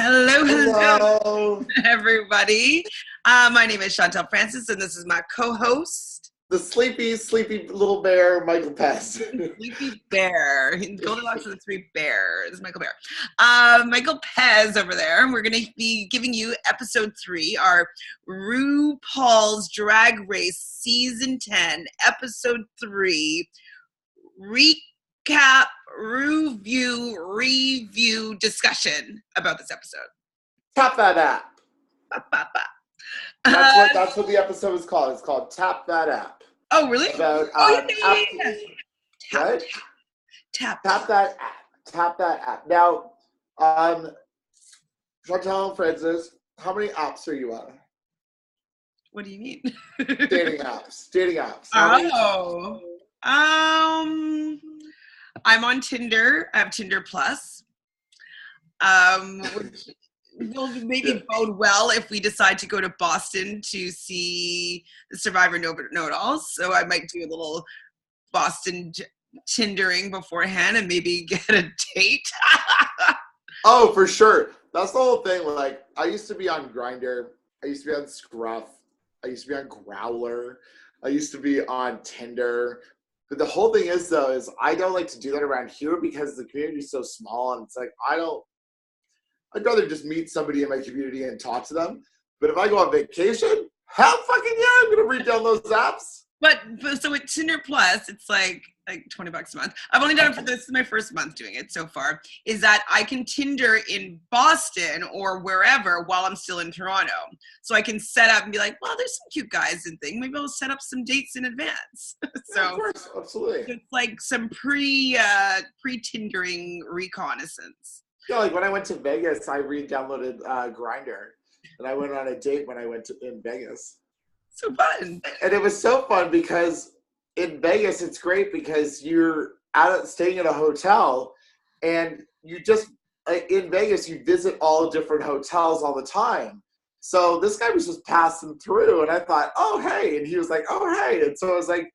Hello, Hello. everybody. My name is Chantele Francis, and this is my co-host, The sleepy little bear, Michael Pez. Sleepy Bear. Goldilocks and the Three Bears, Michael Bear. Michael Pez over there, and we're going to be giving you episode 3, our Rupaul's Drag Race season 10, episode 3, recap, review discussion about this episode. Tap that app. Ba, ba, ba. That's what the episode is called. It's called Tap That App. Oh, really? About Yeah. What? Tap that app. Tap that app. Now, Chantele Francis, how many apps are you on? What do you mean? Dating apps. I'm on Tinder. I have Tinder Plus. Which will maybe bode well if we decide to go to Boston to see the Survivor Know-It-Alls. So I might do a little Boston Tindering beforehand and maybe get a date. Oh, for sure. That's the whole thing. Like, I used to be on Grindr. I used to be on Scruff. I used to be on Growler. I used to be on Tinder. But the whole thing is, though, is I don't like to do that around here because the community is so small, and it's like I'd rather just meet somebody in my community and talk to them. But if I go on vacation, hell fucking yeah, I'm gonna re-download those apps. But so with Tinder Plus, it's like $20 a month. I've only done it for this is my first month doing it so far. Is that I can Tinder in Boston or wherever while I'm still in Toronto, so I can set up and be like, well, there's some cute guys and thing. Maybe I'll set up some dates in advance. So yeah, of course, absolutely. It's like some pre-Tindering reconnaissance. Yeah, like when I went to Vegas, I re-downloaded Grindr, and I went on a date when I went in Vegas. So fun. And it was so fun because in Vegas, it's great because you're staying at a hotel, and you just in Vegas you visit all different hotels all the time. So this guy was just passing through, and I thought, oh hey, and he was like, oh hey, and so I was like,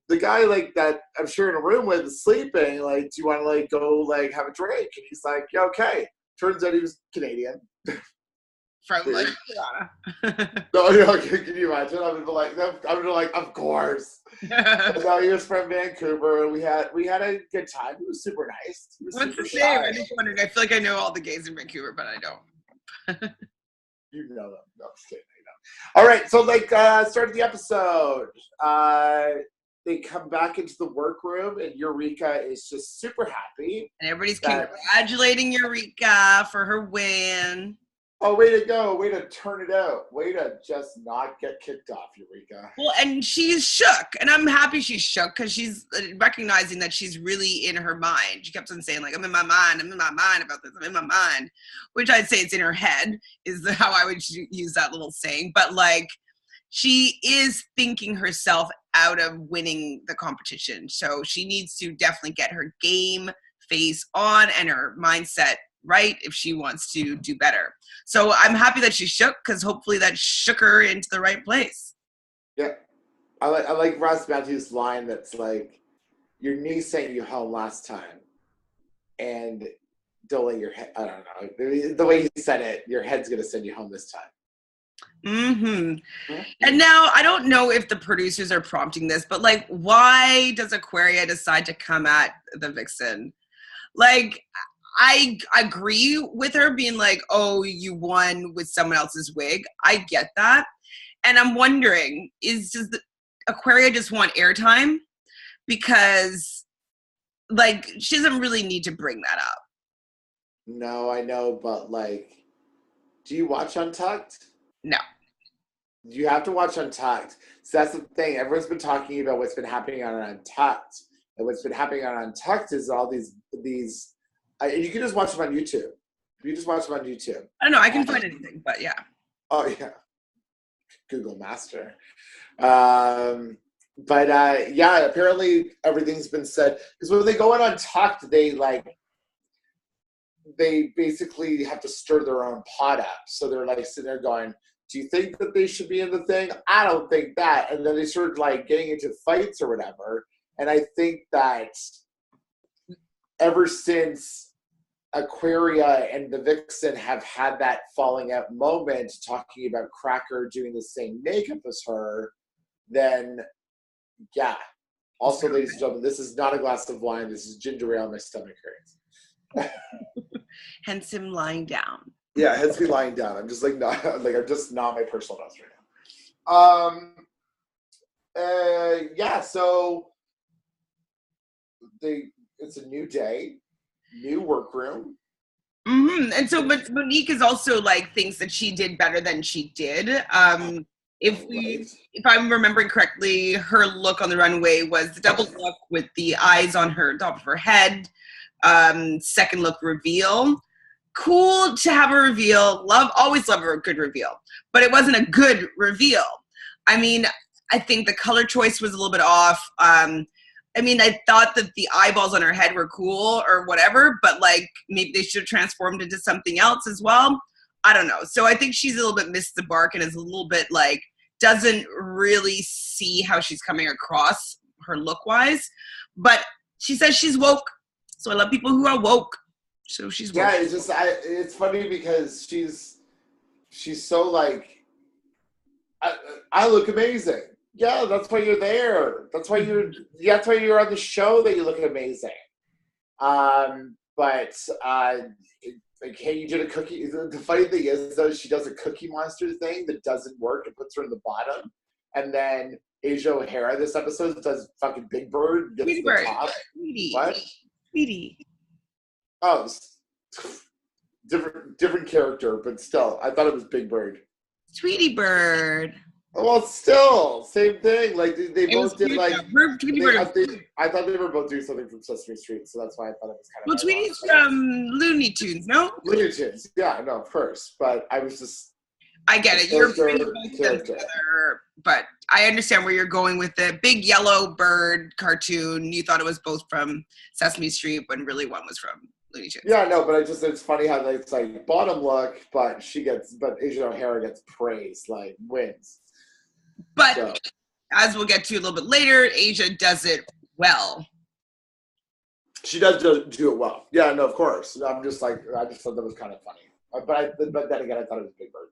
the guy like that I'm sure in a room with is sleeping. Like, do you want to like go like have a drink? And he's like, yeah, okay. Turns out he was Canadian. From like No, can you imagine? I'm like, of course. So he was from Vancouver, and we had a good time. He was super nice. What's his name? I just wondered. I feel like I know all the gays in Vancouver, but I don't. You know them. No, I'm just kidding. I know. All right, so like start of the episode. They come back into the workroom, and Eureka is just super happy. And everybody's congratulating Eureka for her win. Oh, way to go. Way to turn it out. Way to just not get kicked off, Eureka. Well, and she's shook. And I'm happy she's shook because she's recognizing that she's really in her mind. She kept on saying, like, I'm in my mind about this. I'm in my mind. Which I'd say it's in her head is how I would use that little saying. But, like, she is thinking herself out of winning the competition. So she needs to definitely get her game face on and her mindset right if she wants to do better. So I'm happy that she shook because hopefully that shook her into the right place. Yeah. I like Ross Matthews' line that's like, your knee sent you home last time, and don't let your head, I don't know, the way he said it, your head's going to send you home this time. And now I don't know if the producers are prompting this, but like, why does Aquaria decide to come at the Vixen? Like, I agree with her being like, oh, you won with someone else's wig. I get that. And I'm wondering, does Aquaria just want airtime? Because, like, she doesn't really need to bring that up. No, I know, but, like, do you watch Untucked? No. You have to watch Untucked. So that's the thing. Everyone's been talking about what's been happening on Untucked. And what's been happening on Untucked is all these and you can just watch them on YouTube. You just watch them on YouTube. I don't know. I can find anything, but yeah. Oh, yeah. Google Master. Yeah, apparently everything's been said. Because when they go on Untucked, they basically have to stir their own pot up. So they're like sitting there going, do you think that they should be in the thing? I don't think that. And then they start like getting into fights or whatever. And I think that ever since Aquaria and the Vixen have had that falling out moment talking about Cracker doing the same makeup as her, then yeah. Also, ladies and gentlemen, this is not a glass of wine. This is ginger ale. My stomach hurts. Hence him lying down. Yeah, hence me lying down. I'm just I'm just not my personal best right now. Yeah, so it's a new day, new workroom. Mm-hmm. And so, but Monique is also like thinks that she did better than she did. If I'm remembering correctly, her look on the runway was the double look with the eyes on her top of her head. Second look reveal. Cool to have a reveal. Always love a good reveal, but it wasn't a good reveal. I mean, I think the color choice was a little bit off. I mean, I thought that the eyeballs on her head were cool or whatever, but like maybe they should have transformed into something else as well. I don't know. So I think she's a little bit missed the mark and is a little bit like doesn't really see how she's coming across her look wise. But she says she's woke. So I love people who are woke. So she's woke. Yeah, it's just it's funny because she's so like I look amazing. Yeah, that's why you're there. That's why you're on the show that you look amazing. But like, hey, you did a cookie. The funny thing is, though, she does a Cookie Monster thing that doesn't work and puts her in the bottom. And then Asia O'Hara this episode does fucking Big Bird. Gets Tweety the Bird. top. Tweety. What? Tweety. Oh, different character, but still, I thought it was Big Bird. Tweety Bird. Well, still, same thing. Like they both did like. I thought they were both doing something from Sesame Street, so that's why I thought it was kind of. Well, Tweety's from Looney Tunes, no? Looney Tunes, yeah, no, of course, but I was just. I get it. You're putting both together, but I understand where you're going with the big yellow bird cartoon. You thought it was both from Sesame Street, when really one was from Looney Tunes. Yeah, no, but it's funny how it's like bottom look, but Asia O'Hara gets praise, like wins. But so. As we'll get to a little bit later, Asia does it well. She does do it well. Yeah, no, of course. I just thought that was kind of funny. But then again, I thought it was Big Bird.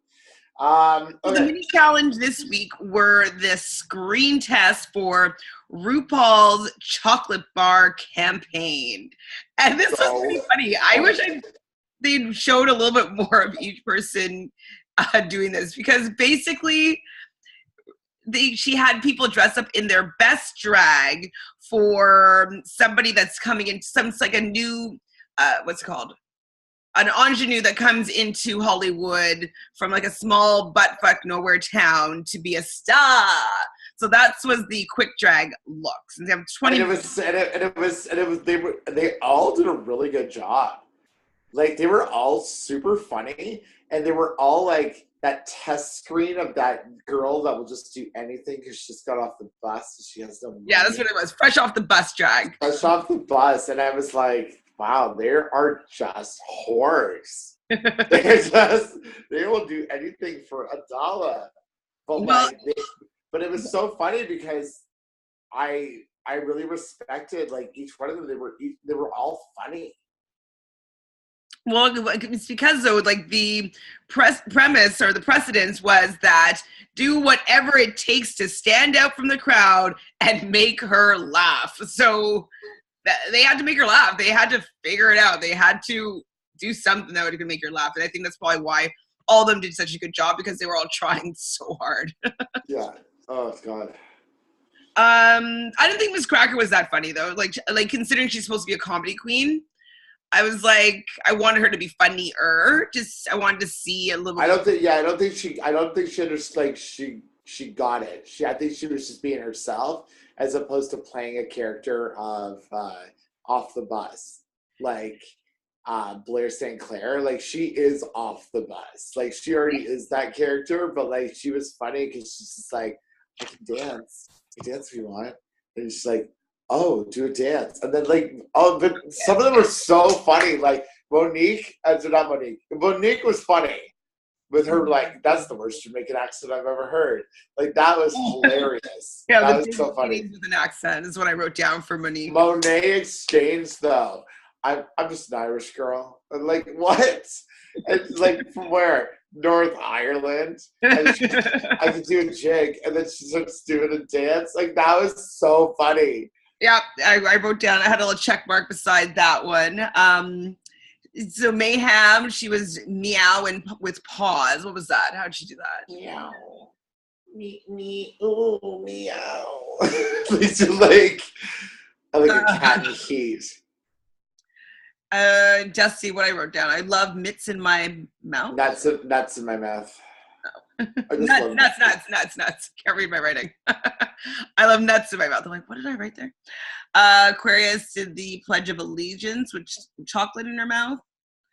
Okay. The mini challenge this week were the screen test for RuPaul's chocolate bar campaign. And this was pretty funny. I wish they showed a little bit more of each person doing this, because basically she had people dress up in their best drag for somebody that's coming in, like a new, what's it called? An ingenue that comes into Hollywood from like a small buttfuck nowhere town to be a star. So that was the quick drag looks. And they have 20. They all did a really good job. Like they were all super funny, and they were all like that test screen of that girl that will just do anything because she just got off the bus and she has no money. Yeah, that's what it was. Fresh off the bus drag. Fresh off the bus, and I was like, wow, they are just whores. They will do anything for $1. But it was so funny because I really respected like each one of them. They were all funny. Well, it's because though, like the premise or the precedence was that do whatever it takes to stand out from the crowd and make her laugh. So they had to make her laugh. They had to figure it out. They had to do something that would make her laugh. And I think that's probably why all of them did such a good job, because they were all trying so hard. Yeah. Oh God. I didn't think Miss Cracker was that funny though. Like considering she's supposed to be a comedy queen, I was like, I wanted her to be funnier. I wanted to see a little. I don't think she understood. Like she got it. I think she was just being herself, as opposed to playing a character of off the bus, like Blair St. Clair. Like she is off the bus. Like she already is that character, but like she was funny because she's just like, I can dance. I can dance if you want. And she's like, oh, do a dance. And then like, oh, but some of them are so funny. Like Monique was funny with her, like, that's the worst Jamaican accent I've ever heard. Like that was hilarious. Yeah, that was so funny. With an accent is what I wrote down for Monique. Monet Exchange though. I'm just an Irish girl. I'm like, what? And like, from where? North Ireland. And I could do a jig, and then she starts doing a dance. Like, that was so funny. Yeah, I wrote down, I had a little check mark beside that one. So Mayhem, she was meowing with paws. What was that? How'd she do that? Meow. Me, ooh, meow. It's like a cat in heat. Dusty, what I wrote down. I love mitts in my mouth. Nuts in my mouth. Nuts. Can't read my writing. I love nuts in my mouth. I'm like, what did I write there? Aquarius did the Pledge of Allegiance with chocolate in her mouth.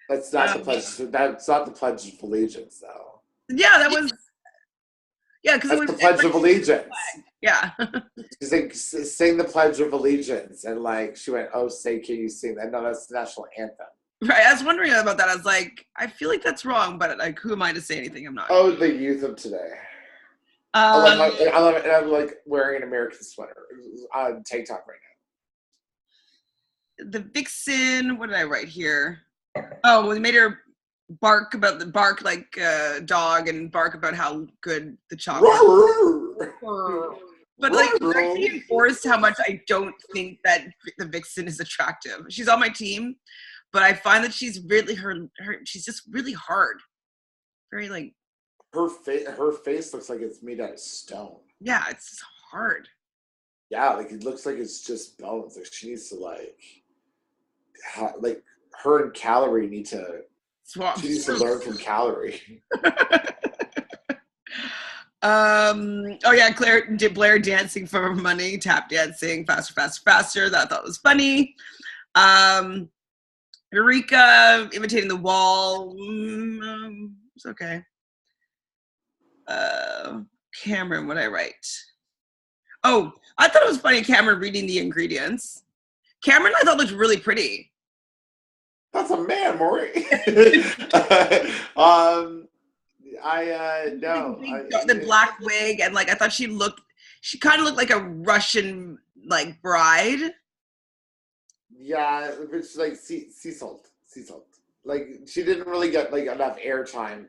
That's not the pledge. That's not the Pledge of Allegiance, though. Yeah, that was. Yeah, because that's the Pledge of Allegiance. Yeah. She's like, sing the Pledge of Allegiance, and like she went, "Oh, say, can you sing that?" No, that's the national anthem. Right. I was wondering about that. I was like, I feel like that's wrong, but like, who am I to say anything? I'm not. Oh, the youth of today. I love it, and I'm like wearing an American sweater on TikTok right now. The Vixen. What did I write here? Oh, we made her bark like a dog and bark about how good the chocolate. But like, it reinforced how much I don't think that the Vixen is attractive. She's on my team, but I find that she's really she's just really hard. Very like her face looks like it's made out of stone. Yeah, it's just hard. Yeah, like it looks like it's just bones. Like she needs to like her and Calorie need to swap. She needs to learn from Calorie. Oh yeah, Blair dancing for money, tap dancing, faster. That I thought was funny. Eureka imitating the wall. It's okay. Cameron, what did I write? Oh, I thought it was funny. Cameron reading the ingredients. Cameron, I thought looked really pretty. That's a man, Maury. The black wig, and like I thought she kind of looked like a Russian like bride. Yeah, it's like sea salt. Like she didn't really get like enough airtime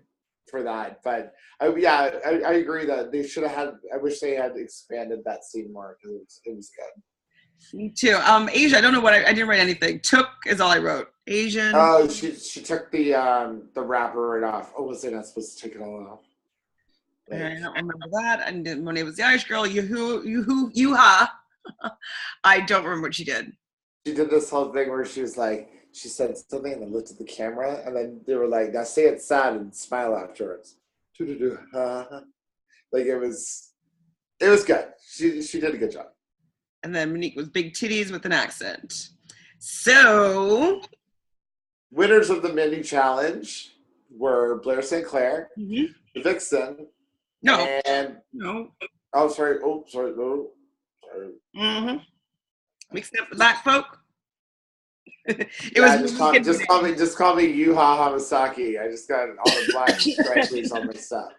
for that, but I agree that they should have had. I wish they had expanded that scene more because it was good. Me too. Asia, I don't know what I didn't write anything. Took is all I wrote. Asian. Oh, she took the wrapper right off. Oh, was I not supposed to take it all off? Like, I don't remember that. And then Monet was the Irish girl. Yoo-ha. I don't remember what she did. She did this whole thing where she was like, she said something and then looked at the camera, and then they were like, now say it sad and smile afterwards. Like it was good. She did a good job. And then Monique was big titties with an accent. So, winners of the mini challenge were Blair St. Clair, the Vixen, no. Oh, sorry. Sorry. Mm-hmm. Mixing up the black folk. Just call me Yuha Hamasaki. I just got all the black stripes on my stuff.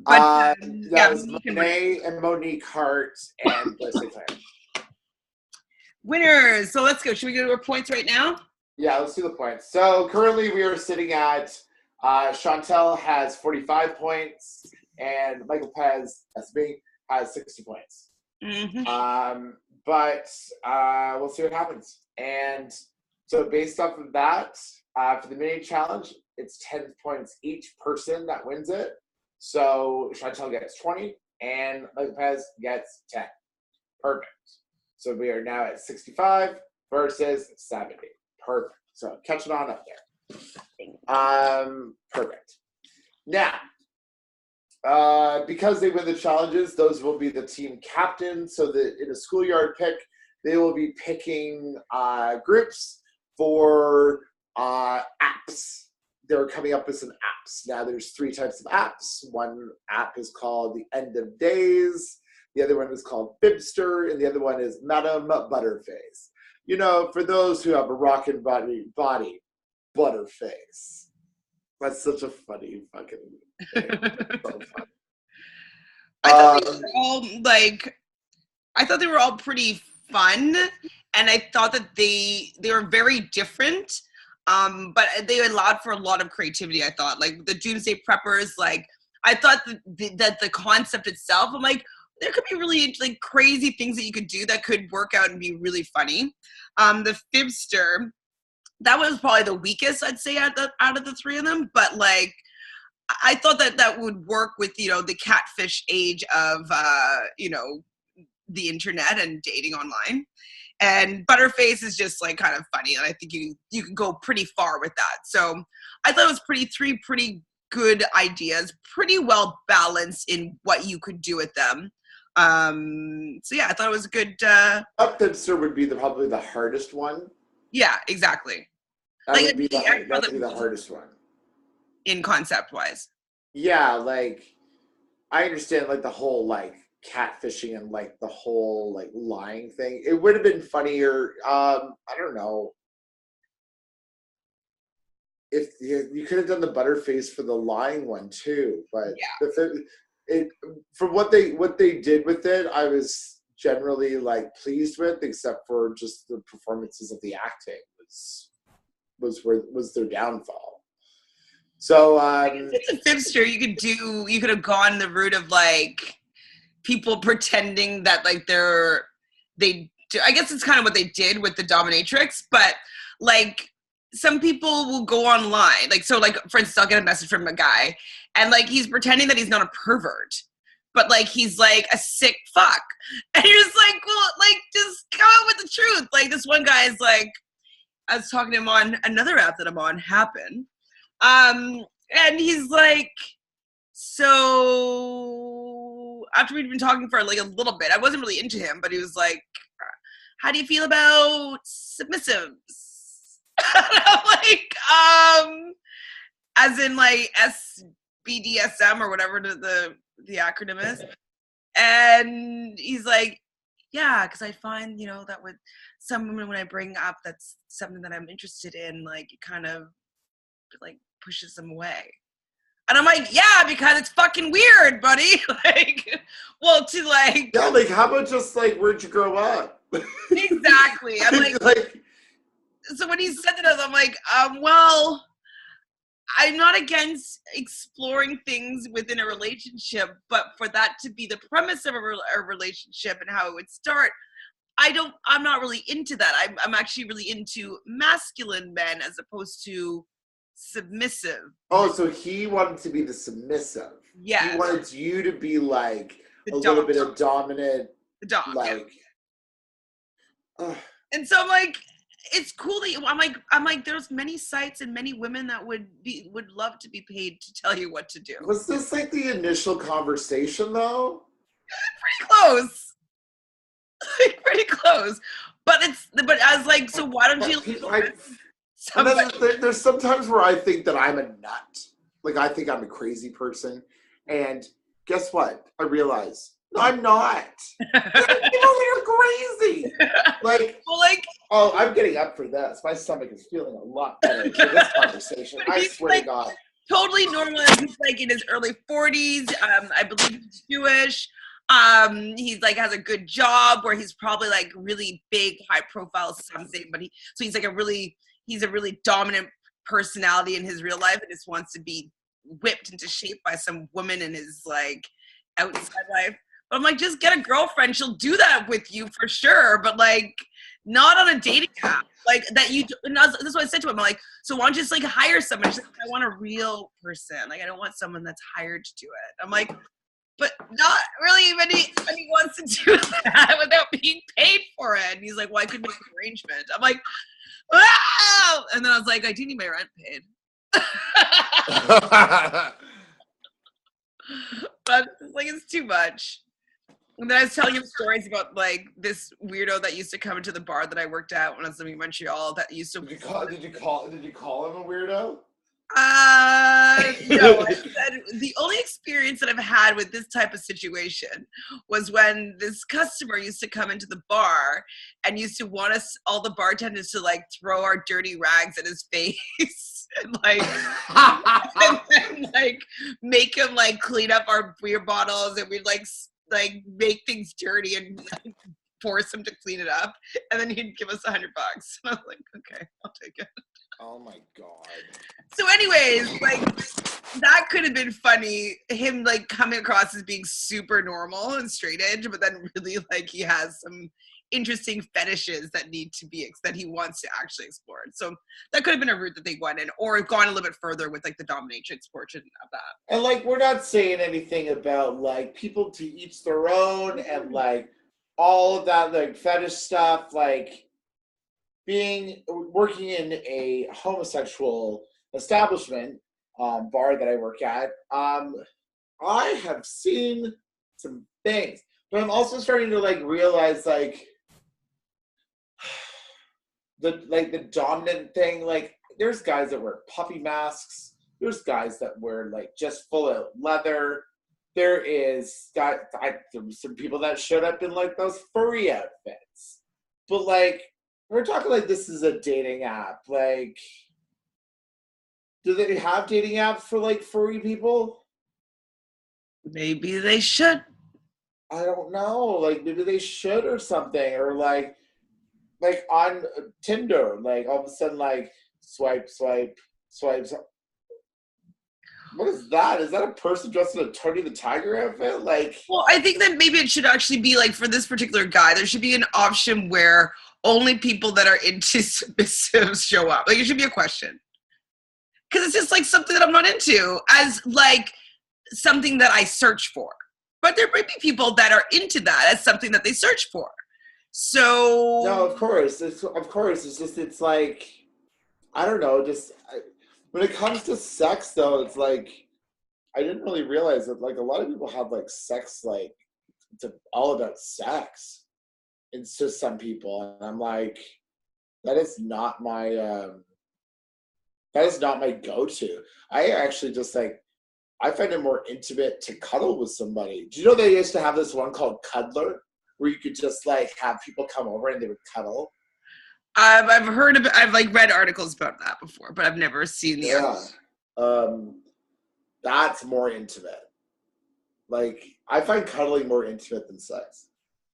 That was Monet and Monique Hart and Blair St. Clair. Winners. So let's go. Should we go to our points right now? Yeah, let's do the points. So currently we are sitting at Chantele has 45 points and Michael Pez, that's me, has 60 points. Mm-hmm. But we'll see what happens. And so based off of that, for the mini challenge, it's 10 points each person that wins it. So Chantele gets 20 and Michael Pez gets 10. Perfect. So we are now at 65 versus 70. Perfect. So catch it on up there. Perfect. Now, because they win the challenges, those will be the team captains. So that in a schoolyard pick, they will be picking groups for apps. They're coming up with some apps. Now there's 3 types of apps. One app is called the End of Days. The other one is called Fibster, and the other one is Madame Butterface. You know, for those who have a rockin' body, Butterface. That's such a funny fucking thing. So funny. I thought they were all I thought they were all pretty fun, and I thought that they were very different. But they allowed for a lot of creativity, I thought. Like the Doomsday Preppers, like I thought that the concept itself, I'm like, there could be really like crazy things that you could do that could work out and be really funny. The Fibster, that was probably the weakest, I'd say, out of the three of them. But like, I thought that would work with, you know, the catfish age of, you know, the internet and dating online. And Butterface is just like kind of funny, and I think you can go pretty far with that. So I thought it was three pretty good ideas, pretty well balanced in what you could do with them. So yeah, I thought it was a good. Upfipster would be probably the hardest one. Yeah, exactly. That would be the hardest one. In concept wise. Yeah, like I understand like the whole like catfishing and like the whole like lying thing. It would have been funnier. I don't know if you could have done the Butterface for the lying one too, but yeah. From what they did with it, I was generally like pleased with, except for just the performances of the acting was their downfall. So it's a Fibster. You could have gone the route of like people pretending that like I guess it's kind of what they did with the dominatrix, but like some people will go online, like, so like for instance, I'll get a message from a guy and like he's pretending that he's not a pervert, but like he's like a sick fuck, and you're just like, well, like just come out with the truth. Like this one guy is like, I was talking to him on another app that I'm on, Happen, and he's like, so after we'd been talking for like a little bit, I wasn't really into him, but he was like, how do you feel about submissives? I'm like, as in like SBDSM or whatever the acronym is. And he's like, yeah, because I find, you know, that with some women, when I bring up that's something that I'm interested in, like it kind of like pushes them away. And I'm like, yeah, because it's fucking weird, buddy. Like, well, to like, yeah, like how about just like where'd you grow up? Exactly. I'm like, so when he said that, I'm like, well, I'm not against exploring things within a relationship, but for that to be the premise of a relationship and how it would start, I'm not really into that. I'm actually really into masculine men as opposed to submissive. Oh, so he wanted to be the submissive. Yeah. He wanted you to be like little bit of dominant. The dom, like. Yeah. And so I'm like, it's cool that I'm like, there's many sites and many women that would love to be paid to tell you what to do. Was this like the initial conversation though? Pretty close. Like pretty close. But I was like, so why don't you there's sometimes where I think that I'm a nut. Like I think I'm a crazy person. And guess what? I realize I'm not. People are crazy. Like, well, like, oh, I'm getting up for this. My stomach is feeling a lot better for this conversation. I swear to God. Totally normal. He's like in his early 40s. I believe he's Jewish. He's like has a good job where he's probably like really big, high profile something. But he's like a really dominant personality in his real life, and just wants to be whipped into shape by some woman in his like outside life. But I'm like, just get a girlfriend. She'll do that with you for sure. But like, not on a dating app. Like that that's what I said to him. I'm like, so why don't you just like hire someone? She's like, I want a real person. Like, I don't want someone that's hired to do it. I'm like, but not really many wants to do that without being paid for it. And he's like, well, I could make an arrangement. I'm like, wow. And then I was like, I do need my rent paid. But like, it's too much. And then I was telling him stories about like this weirdo that used to come into the bar that I worked at when I was living in Montreal. That used to. Did you call him a weirdo? No. I said the only experience that I've had with this type of situation was when this customer used to come into the bar and used to want us, all the bartenders, to like throw our dirty rags at his face and like, and then like make him like clean up our beer bottles, and we'd like make things dirty and force him to clean it up, and then he'd give us $100. And I was like, okay, I'll take it. Oh my God. So anyways, like, that could have been funny, him like coming across as being super normal and straight edge, but then really like he has some interesting fetishes that need to be that he wants to actually explore. So that could have been a route that they went in, or gone a little bit further with like the dominatrix portion of that. And like, we're not saying anything about like people to each their own and like all of that like fetish stuff, like working in a homosexual establishment bar that I work at. I have seen some things, but I'm also starting to like realize like the dominant thing. Like, there's guys that wear puppy masks. There's guys that wear like just full of leather. There was some people that showed up in like those furry outfits. But like, we're talking like this is a dating app. Like, do they have dating apps for like furry people? Maybe they should. I don't know. Like, maybe they should or something. Or like on Tinder, like all of a sudden like swipe. What is that? Is that a person dressed in a Tony the Tiger outfit? Like, well, I think that maybe it should actually be like, for this particular guy, there should be an option where only people that are into submissives show up. Like, it should be a question. Because it's just like something that I'm not into as like something that I search for. But there might be people that are into that as something that they search for. So no, of course. It's just, it's like, I don't know, when it comes to sex though, it's like, I didn't really realize that like a lot of people have like sex, like it's all about sex. It's just some people, and I'm like, that is not my go-to. I actually just like, I find it more intimate to cuddle with somebody. Do you know they used to have this one called Cuddler, where you could just like have people come over and they would cuddle? I've heard of, I've like read articles about that before, but I've never seen the that's more intimate. Like, I find cuddling more intimate than sex.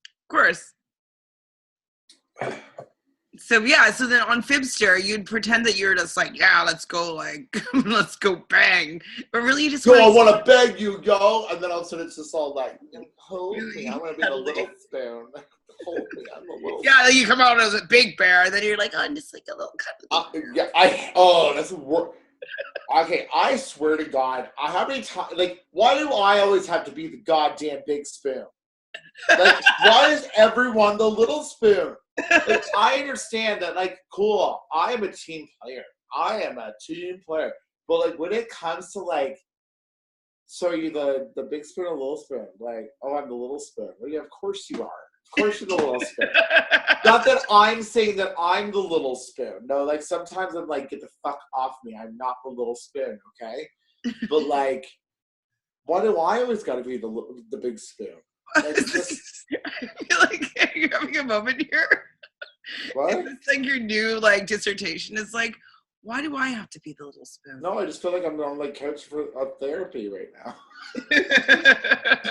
Of course. So yeah, so then on Fibster, you'd pretend that you're just like, yeah, let's go, like, let's go bang. But really, you just I want to beg you, yo. And then all of a sudden it's just all like, hold me, I want to be the little spoon. Hold me, I'm a little yeah, then you come out as a big bear, and then you're like, oh, I'm just like a little that's okay, I swear to God, how many times, like, why do I always have to be the goddamn big spoon? Like, why is everyone the little spoon? Like, I understand that, like, cool, I am a team player. But, like, when it comes to, like, so are you the big spoon or little spoon? Like, oh, I'm the little spoon. Well, yeah, of course you are. Of course you're the little spoon. Not that I'm saying that I'm the little spoon. No, like, sometimes I'm like, get the fuck off me. I'm not the little spoon, okay? But, like, why do I always got to be the big spoon? Like, just, I feel like you're having a moment here. what? It's like your new like dissertation is like, why do I have to be the little spoon? No, I just feel like I'm on like couch for a therapy right now.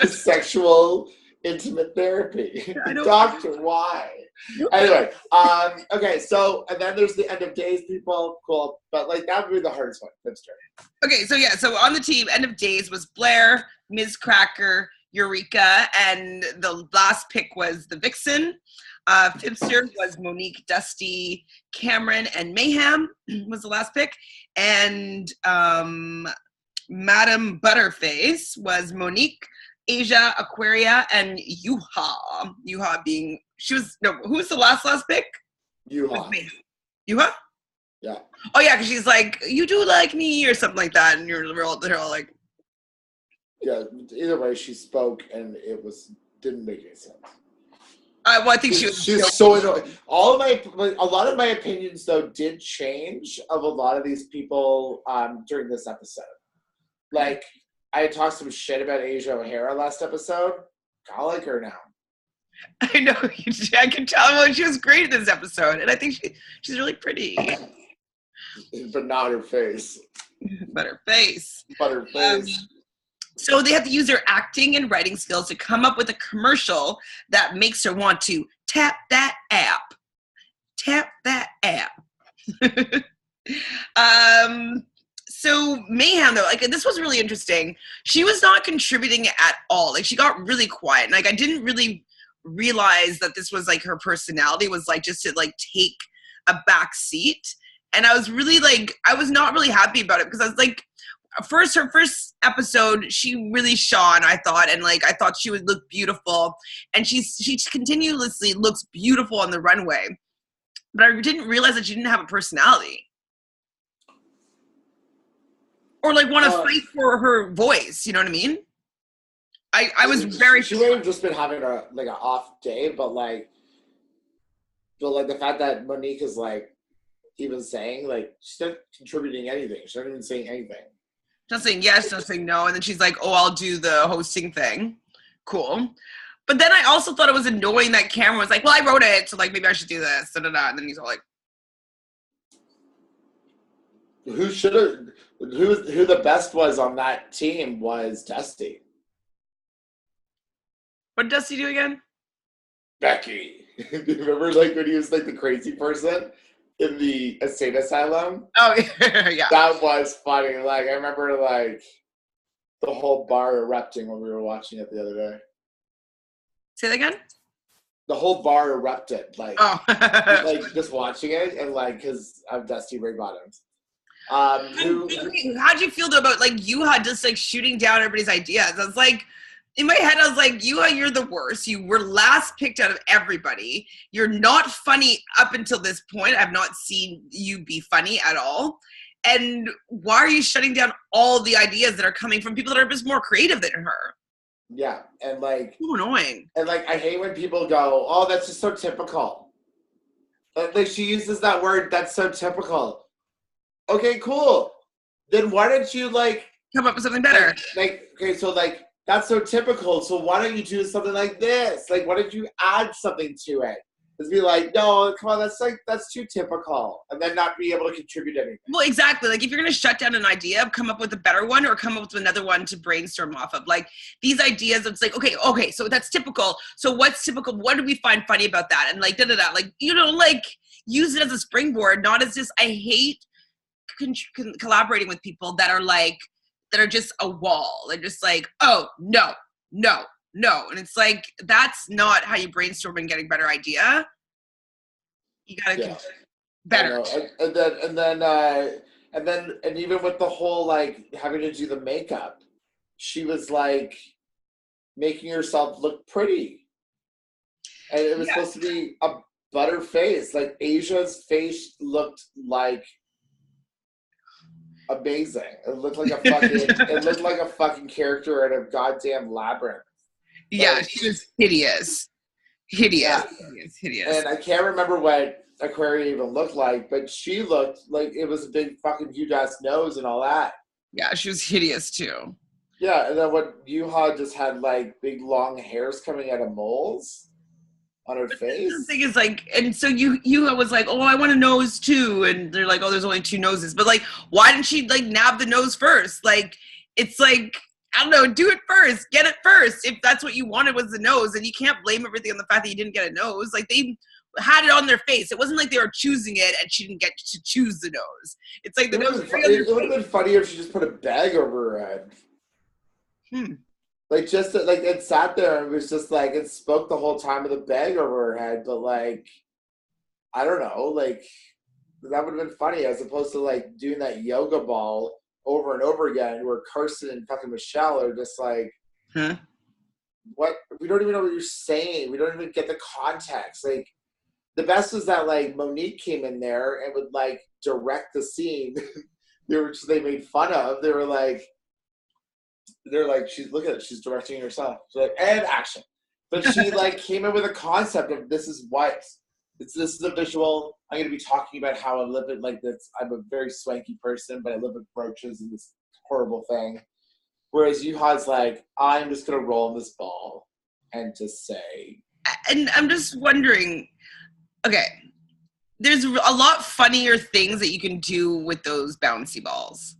Sexual intimate therapy. Doctor, why? Anyway, okay, so, and then there's the end of days people, cool, but like that would be the hardest one. That's true. Okay, so yeah, so on the team, end of days was Blair, Ms. Cracker, Eureka, and the last pick was the Vixen. Fibster was Monique, Dusty, Cameron, and Mayhem was the last pick. And Madam Butterface was Monique, Asia, Aquaria, and Yuha. Yuha being, who was the last pick? Yuha. Yuha? Yeah. Oh yeah, because she's like, you do like me, or something like that, and they're all like. Yeah, either way, she spoke, and didn't make any sense. Well, I think she's so annoying. A lot of my opinions though did change of a lot of these people during this episode. Like, I had talked some shit about Asia O'Hara last episode. I like her now. I know, I can tell she was great in this episode, and I think she's really pretty. But not her face. But her face. So they have to use their acting and writing skills to come up with a commercial that makes her want to tap that app. Tap that app. So Mayhem though, like this was really interesting. She was not contributing at all. Like she got really quiet. And, like I didn't really realize that this was like her personality was like just to like take a back seat. And I was really like I was not really happy about it because I was like her first episode she really shone, I thought, and like I thought she would look beautiful, and she continuously looks beautiful on the runway, but I didn't realize that she didn't have a personality or like want to fight for her voice, you know what I mean? I was very she would have just been having a like an off day, but like the fact that Monique is like even saying like she's not contributing anything, she's not even saying anything. Not saying yes, not saying no, and then she's like, "Oh, I'll do the hosting thing." Cool. But then I also thought it was annoying that Cameron was like, "Well, I wrote it, so like maybe I should do this." And then he's all like, "Who the best was on that team was Dusty." What did Dusty do again? Becky. Remember, like when he was like the crazy person in the insane asylum? Oh yeah. That was funny. Like I remember like the whole bar erupting when we were watching it the other day. Say that again? The whole bar erupted, like, like just watching it, and like because I'm Dusty Ray Bottoms. How'd you feel though about like Yuha just like shooting down everybody's ideas? I was like, in my head, I was like, Yuha, you're the worst. You were last picked out of everybody. You're not funny up until this point. I've not seen you be funny at all. And why are you shutting down all the ideas that are coming from people that are just more creative than her? Yeah, and like so annoying. And like I hate when people go, "Oh, that's just so typical." Like she uses that word, "That's so typical." Okay, cool. Then why don't you like come up with something better? Like okay, so like that's so typical. So why don't you do something like this? Like why don't you add something to it? Just be like, no, come on, that's too typical, and then not be able to contribute anything. Well, exactly. Like if you're gonna shut down an idea, come up with a better one or come up with another one to brainstorm off of. Like these ideas, it's like, okay, so that's typical. So what's typical? What do we find funny about that? And like like like use it as a springboard, not as just. I hate collaborating with people that are just a wall. They're just like, oh no, and it's like that's not how you brainstorm and get a better idea. You gotta better. And even with the whole like having to do the makeup, she was like making herself look pretty, and it was supposed to be a butter face. Like Asia's face looked like amazing. It looked like a fucking character in a goddamn labyrinth. Yeah, like, she was hideous. Hideous. And I can't remember what Aquaria even looked like, but she looked like it was a big fucking huge ass nose and all that. Yeah, she was hideous too. Yeah, and then what Yuha just had like big long hairs coming out of moles on her face. The thing is like, and so Yuha was like, oh, I want a nose too, and they're like, oh, there's only 2 noses, but like, why didn't she like nab the nose first? Like, it's like, I don't know, do it first, get it first. If that's what you wanted was the nose, and you can't blame everything on the fact that you didn't get a nose. Like they had it on their face. It wasn't like they were choosing it and she didn't get to choose the nose. It's like the nose. It would have been funny if she just put a bag over her head. Like just like it sat there and it was just like it spoke the whole time with a bag over her head, but like I don't know, like that would have been funny as opposed to like doing that yoga ball over and over again where Kirsten and fucking Michelle are just like what, we don't even know what you're saying. We don't even get the context. Like the best was that like Monique came in there and would like direct the scene. They made fun of. They're like, she's look at it, she's directing herself. She's like, and action. But she like came in with a concept of this is a visual. I'm gonna be talking about how I live it like this. I'm a very swanky person, but I live with roaches and this horrible thing. Whereas Yuha's like, I'm just gonna roll in this ball and just say. And I'm just wondering, okay, there's a lot funnier things that you can do with those bouncy balls.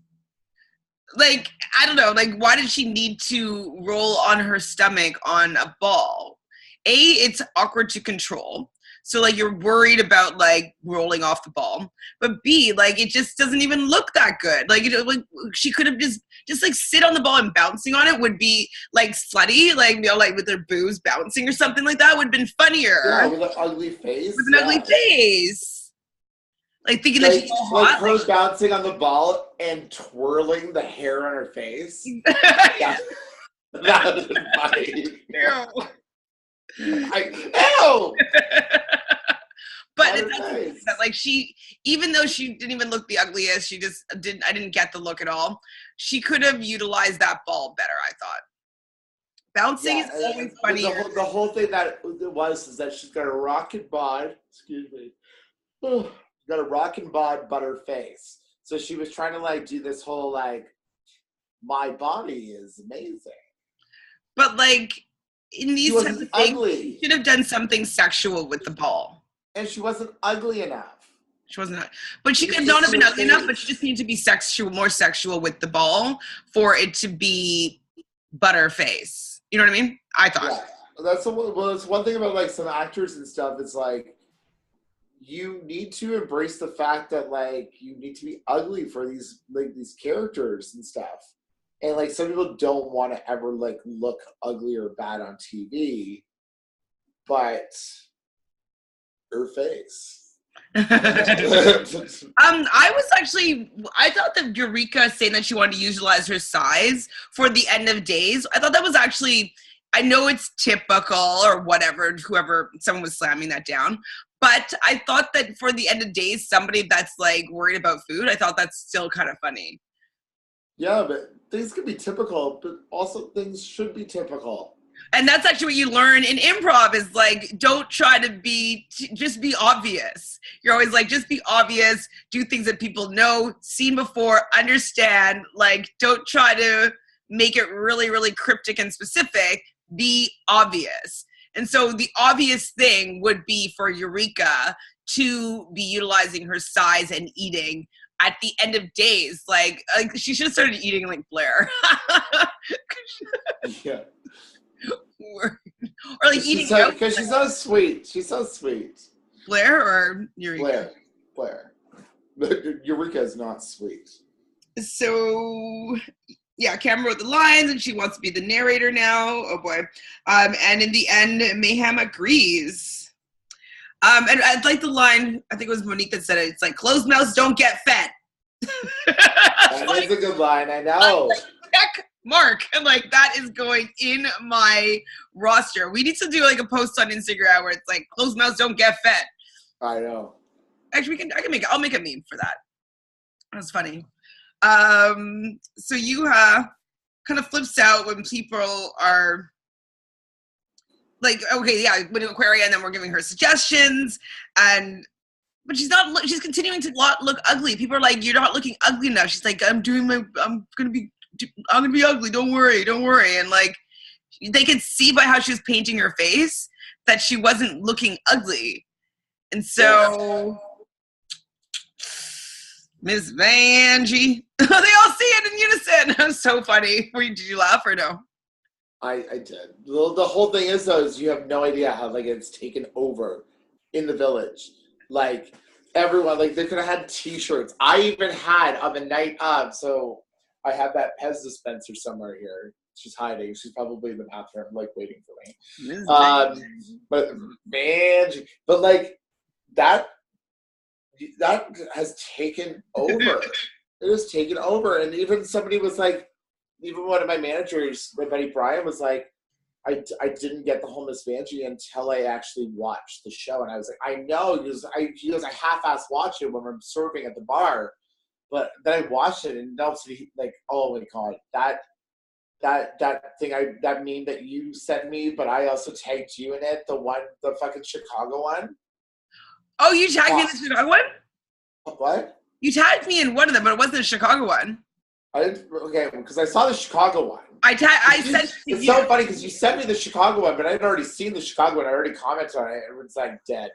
Like, I don't know, like, why did she need to roll on her stomach on a ball? A, it's awkward to control. So like you're worried about like rolling off the ball. But B, like it just doesn't even look that good. Like like she could have just like sit on the ball and bouncing on it would be like slutty, like like with her boobs bouncing or something like that would have been funnier. Yeah, with an ugly face. With an ugly face. Like thinking that she's so hot. Like her bouncing on the ball and twirling the hair on her face. Yeah. That would have been funny. Ew. Ew! But it's that like she, even though she didn't even look the ugliest, she just didn't. I didn't get the look at all. She could have utilized that ball better. I thought bouncing is always funny. The whole thing that it was is that she's got a rockin' bod. Excuse me. Got a rockin' bod, but her face. So she was trying to like do this whole like, my body is amazing. But like in these types of things, ugly. she should have done something sexual with the ball. And she wasn't ugly enough. She wasn't, but she could not have been ugly enough. But she just needed to be more sexual with the ball for it to be butterface. You know what I mean? I thought. Yeah. That's one thing about like some actors and stuff. It's like you need to embrace the fact that like you need to be ugly for these characters and stuff. And like some people don't want to ever like look ugly or bad on TV, but her face. I thought that Eureka saying that she wanted to utilize her size for the end of days. I thought that was actually, I know it's typical or whatever, someone was slamming that down. But I thought that for the end of days, somebody that's like worried about food, I thought that's still kind of funny. Yeah, but things can be typical, but also things should be typical. And that's actually what you learn in improv is like, don't try to just be obvious. You're always like, just be obvious, do things that people know, seen before, understand. Like, don't try to make it really, really cryptic and specific. Be obvious. And so the obvious thing would be for Eureka to be utilizing her size and eating at the end of days. Like she should have started eating like Blair. Yeah. Or like eating because she's so sweet. She's so sweet. Blair or Eureka? Blair. Eureka is not sweet. So yeah, Cameron wrote the lines and she wants to be the narrator now. Oh boy. And in the end, Mayhem agrees. And I'd like the line, I think it was Monique that said it. It's like, closed mouths don't get fed. That is a good line, I know. Check mark. And like, that is going in my roster. We need to do like a post on Instagram where it's like, closed mouths don't get fed. I know. Actually, I'll make a meme for that. That's funny. So you kind of flips out when people are like, okay, yeah, with Aquaria, and then we're giving her suggestions, but she's continuing to look ugly. People are like, you're not looking ugly enough. She's like, I'm gonna be ugly. Don't worry. And like, they could see by how she was painting her face that she wasn't looking ugly. And so Miss Vanjie, they all see it in unison. That was so funny. Did you laugh or no? I did. The whole thing is, though, is you have no idea how like it's taken over in the village. Like everyone, like they could have had T-shirts. I even had on the night of. So I have that Pez dispenser somewhere here. She's hiding. She's probably in the bathroom, like waiting for me. But Vanjie, but like that has taken over. It has taken over, and even somebody was like. Even one of my managers, my buddy Brian, was like, I didn't get the whole Miss Vanjie until I actually watched the show. And I was like, I know. He goes, I half-ass watch it when I'm serving at the bar. But then I watched it, and also like, oh my God, that meme that you sent me, but I also tagged you in it, the fucking Chicago one. Oh, you tagged me in the Chicago one? What? You tagged me in one of them, but it wasn't the Chicago one. Okay, because I saw the Chicago one. It's so funny because you sent me the Chicago one, but I'd already seen the Chicago one. I already commented on it. Everyone's like dead.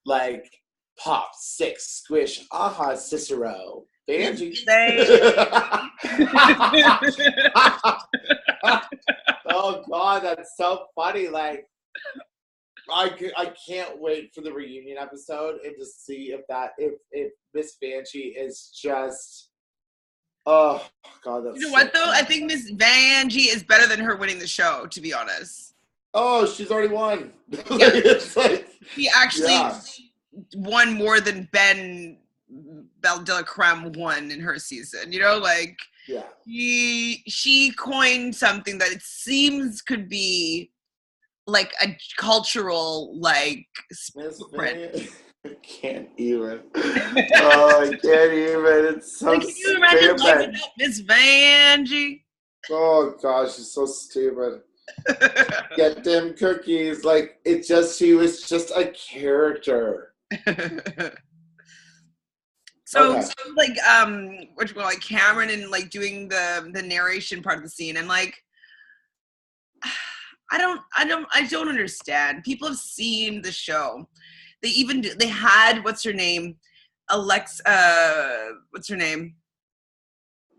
Like, pop, six, squish, aha, Cicero. Vanjie. Oh, God, that's so funny. Like, I can't wait for the reunion episode and to see if Miss Vanjie is just, oh God, that's You know so what though? funny. I think Miss Vanjie is better than her winning the show, to be honest. Oh, she's already won. Yeah. It's like, He actually yeah. won more than Ben Belle de la Creme won in her season. You know, like Yeah. she coined something that it seems could be like a cultural like Miss print. Vanjie. I can't even. Oh, I can't even. It's so Like, can you imagine life stupid. without Miss Vanjie? Oh gosh, she's so stupid. Get them cookies. Like she was just a character. So, Okay. so like what you call like Cameron and like doing the narration part of the scene, and like I don't understand. People have seen the show. They had what's her name? What's her name?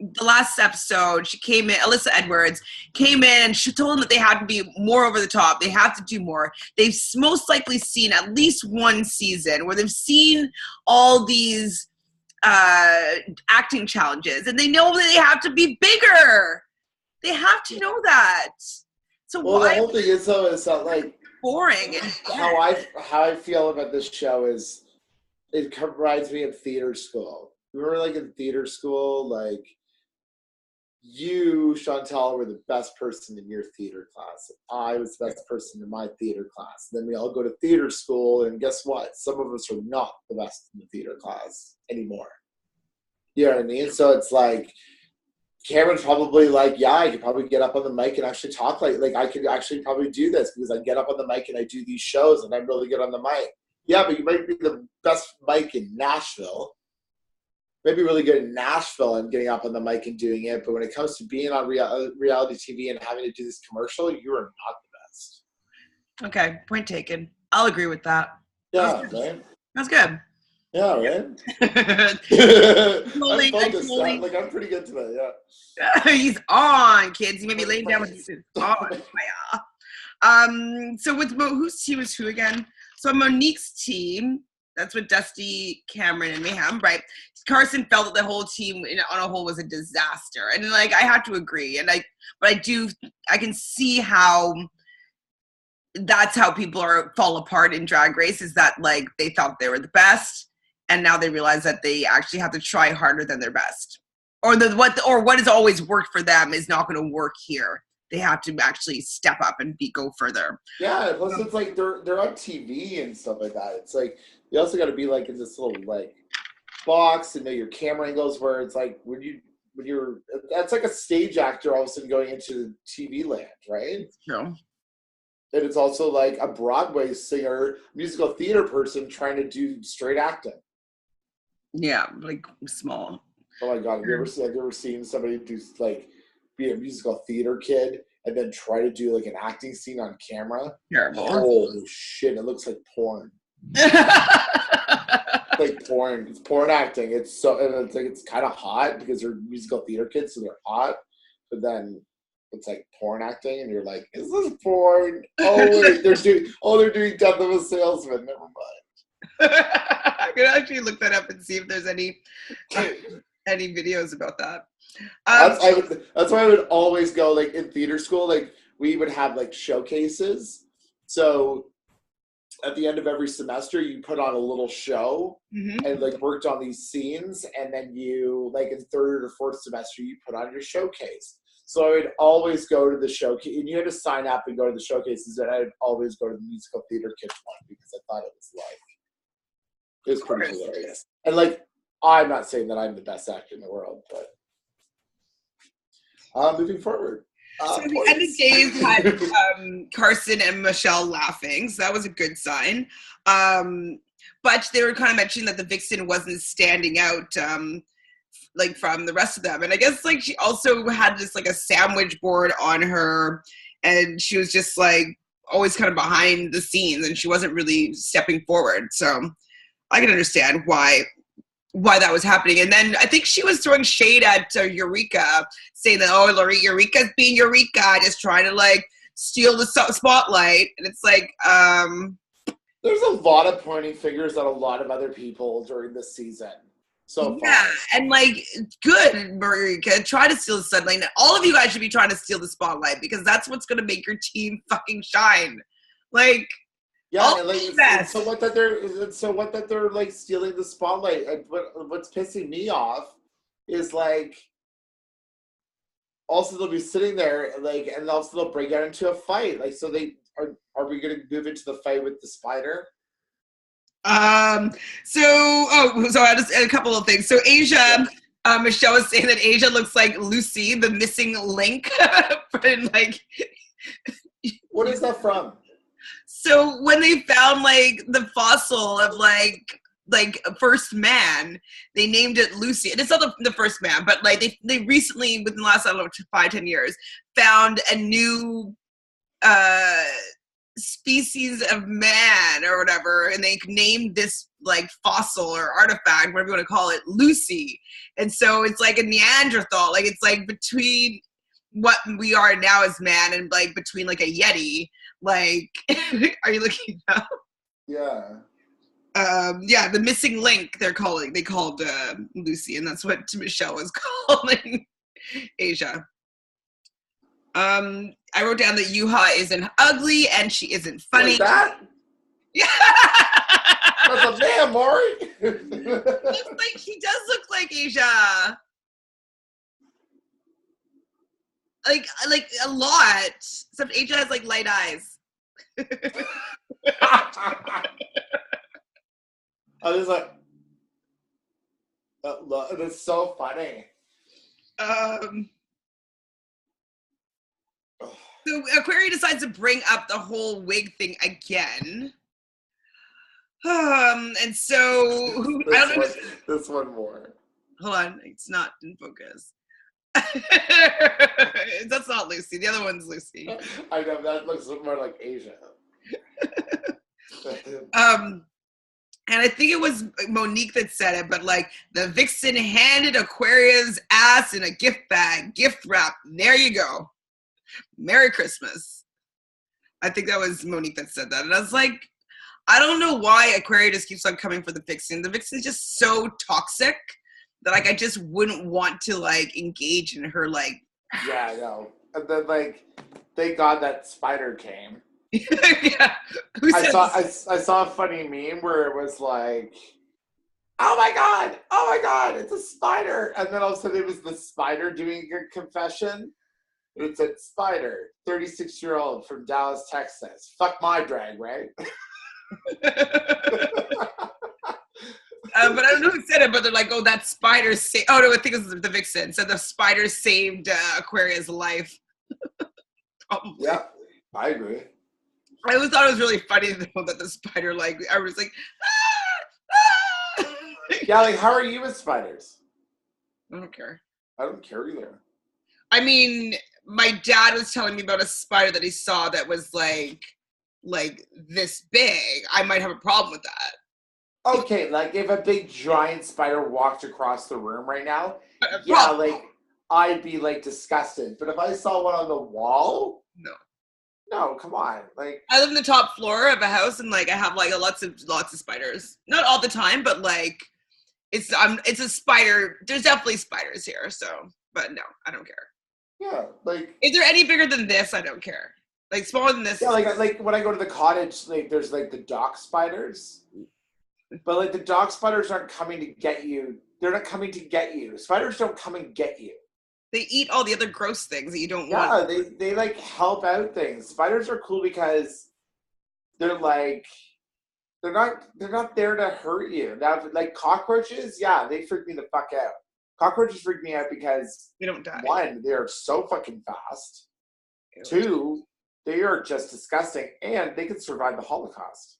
The last episode, she came in, Alyssa Edwards came in and she told them that they had to be more over the top. They have to do more. They've most likely seen at least one season where they've seen all these acting challenges and they know that they have to be bigger. They have to know that. So well, why the whole thing is though is that like boring and how I feel about this show is it reminds me of theater school. Remember, like in theater school, like you, Chantele, were the best person in your theater class. I was the best person in my theater class. Then we all go to theater school, and guess what? Some of us are not the best in the theater class anymore. You know what I mean? So it's like Cameron's probably like, yeah, I could probably get up on the mic and actually talk like I could actually probably do this because I get up on the mic and I do these shows and I'm really good on the mic. Yeah, but you might be the best mic in Nashville. Maybe really good in Nashville and getting up on the mic and doing it. But when it comes to being on reality TV and having to do this commercial, you are not the best. Okay, point taken. I'll agree with that. Yeah, man. That's good. Yeah, right? Totally, I'm focused. Like, I'm pretty good today, yeah. He's on, kids. He may be laying down with you. On. So with whose team is who again? So Monique's team, that's with Dusty, Cameron, and Mayhem, right? Carson felt that the whole team on a whole was a disaster. And like, I have to agree. But I can see how that's how people fall apart in Drag Race, is that like they thought they were the best and now they realize that they actually have to try harder than their best. Or what has always worked for them is not going to work here. They have to actually step up and go further. Yeah, plus it's like they're on TV and stuff like that. It's like you also got to be like in this little like box and know your camera angles where it's like when you're that's like a stage actor all of a sudden going into TV land, right? True. And it's also like a Broadway singer, musical theater person trying to do straight acting. Yeah, like small. Oh my God, have you ever seen somebody do like be a musical theater kid and then try to do like an acting scene on camera? Terrible. Holy shit, it looks like porn. Like porn. It's porn acting. It's like it's kind of hot because they're musical theater kids, so they're hot. But then it's like porn acting, and you're like, "Is this porn?" Oh wait, they're doing Death of a Salesman. Never mind. I could actually look that up and see if there's any videos about that. That's why I would always go like in theater school. Like we would have like showcases. So at the end of every semester, you put on a little show and like worked on these scenes, and then you like in third or fourth semester, you put on your showcase. So I would always go to the showcase, and you had to sign up and go to the showcases, and I'd always go to the musical theater kids one because I thought it was pretty hilarious. And like, I'm not saying that I'm the best actor in the world, but moving forward. So the end of days had Carson and Michelle laughing, so that was a good sign. But they were kind of mentioning that the Vixen wasn't standing out like from the rest of them. And I guess like she also had just like a sandwich board on her, and she was just like always kind of behind the scenes, and she wasn't really stepping forward. So I can understand why that was happening. And then I think she was throwing shade at Eureka, saying that, oh, Eureka's being Eureka, just trying to like steal the spotlight, and it's like, there's a lot of pointing fingers at a lot of other people during this season so far. Yeah, and like, good, Marika, try to steal the spotlight. All of you guys should be trying to steal the spotlight because that's what's going to make your team fucking shine. Like, yeah, and like, it's so what that they're like stealing the spotlight. And what's pissing me off is like, also they'll be sitting there like, and also they'll break out into a fight. Like, so they are we going to move into the fight with the spider? So I just a couple of things. So Asia, Michelle was saying that Asia looks like Lucy, the missing link. And like, what is that from? So when they found like the fossil of like first man, they named it Lucy. And it's not the first man, but like they recently, within the last, I don't know, 5-10 years, found a new species of man or whatever, and they named this like fossil or artifact, whatever you want to call it, Lucy. And so it's like a Neanderthal, like it's like between what we are now as man and like between like a Yeti. Like, are you looking up? Yeah. Yeah, the missing link they called Lucy, and that's what Michelle was calling Asia. I wrote down that Yuha isn't ugly and she isn't funny. Like that? Yeah. That's a man, Maury. Looks like he does look like Asia. Like a lot. Except Asia has like light eyes. I was like, that's so funny. So Aquaria decides to bring up the whole wig thing again. And so I don't know. This one more. Hold on, it's not in focus. That's not Lucy. The other one's Lucy. I know, that looks more like Asia. And I think it was Monique that said it, but like the vixen handed Aquaria's ass in a gift bag, gift wrap. There you go. Merry Christmas. I think that was Monique that said that. And I was like, I don't know why Aquaria just keeps on coming for the vixen. The vixen is just so toxic that like I just wouldn't want to like engage in her like. Yeah, I know. And then like, thank God that spider came. Yeah. I saw a funny meme where it was like, oh my god, it's a spider. And then all of a sudden it was the spider doing a confession. It said, spider, 36-year-old from Dallas, Texas. Fuck my drag, right? But I don't know who said it, but they're like, oh, that spider saved. Oh, no, I think it was the vixen. So the spider saved Aquaria's life. Probably. Yeah, I agree. I always thought it was really funny though that the spider, like, I was like, ah! Yeah, like, how are you with spiders? I don't care. I don't care either. I mean, my dad was telling me about a spider that he saw that was like this big. I might have a problem with that. Okay, like if a big giant spider walked across the room right now, yeah, like I'd be like disgusted. But if I saw one on the wall, no, come on. Like I live in the top floor of a house, and like I have like lots of spiders. Not all the time, but like it's a spider. There's definitely spiders here. So, but no, I don't care. Yeah, like is there any bigger than this? I don't care. Like smaller than this. Yeah, like when I go to the cottage, like there's like the dock spiders. But like the dog spiders aren't coming to get you. They're not coming to get you. Spiders don't come and get you. They eat all the other gross things that you don't want. Yeah, they like help out things. Spiders are cool because they're like they're not there to hurt you. Now like cockroaches, yeah, they freak me the fuck out. Cockroaches freak me out because they don't die. One, they are so fucking fast. Ew. Two, they are just disgusting, and they can survive the Holocaust.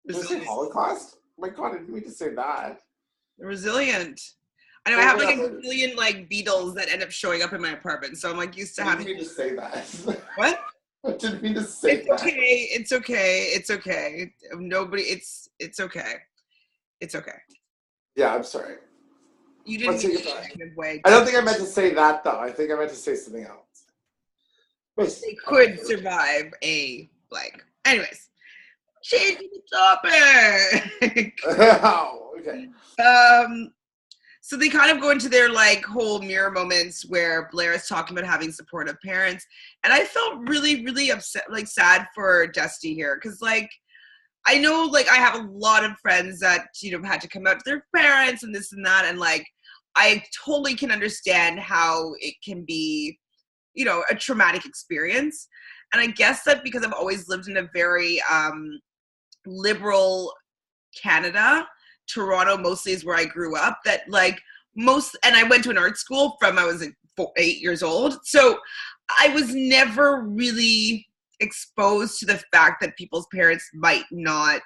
Did you say Holocaust? Oh my God, I didn't mean to say that. They're resilient. I know I have like a million like beetles that end up showing up in my apartment, so I'm like used to having. I didn't mean to say that. What? I didn't mean to say that. It's okay. Nobody. It's okay. It's okay. Yeah, I'm sorry. You didn't mean it in a negative way. I don't think I meant to say that though. I think I meant to say something else. they could survive a blank. Anyways, changing the topic. Oh, okay. So they kind of go into their like whole mirror moments where Blair is talking about having supportive parents, and I felt really, really upset, like sad for Dusty here, because like I know like I have a lot of friends that had to come out to their parents and this and that, and like I totally can understand how it can be, a traumatic experience, and I guess that because I've always lived in a very liberal Canada. Toronto mostly is where I grew up, that like and I went to an art school from I was like 8 years old. So I was never really exposed to the fact that people's parents might not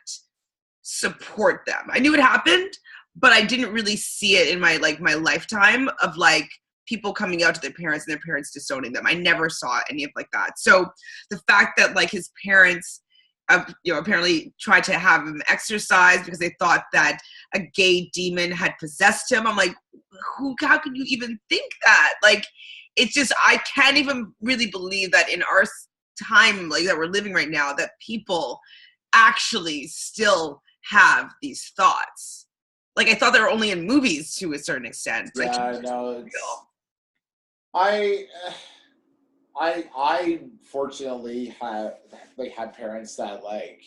support them. I knew it happened, but I didn't really see it in my lifetime of like people coming out to their parents and their parents disowning them. I never saw any of like that. So the fact that like his parents apparently tried to have him exercise because they thought that a gay demon had possessed him. I'm like, how could you even think that? Like, it's just, I can't even really believe that in our time, like that we're living right now, that people actually still have these thoughts. Like, I thought they were only in movies to a certain extent. It's yeah, no, I fortunately had parents that like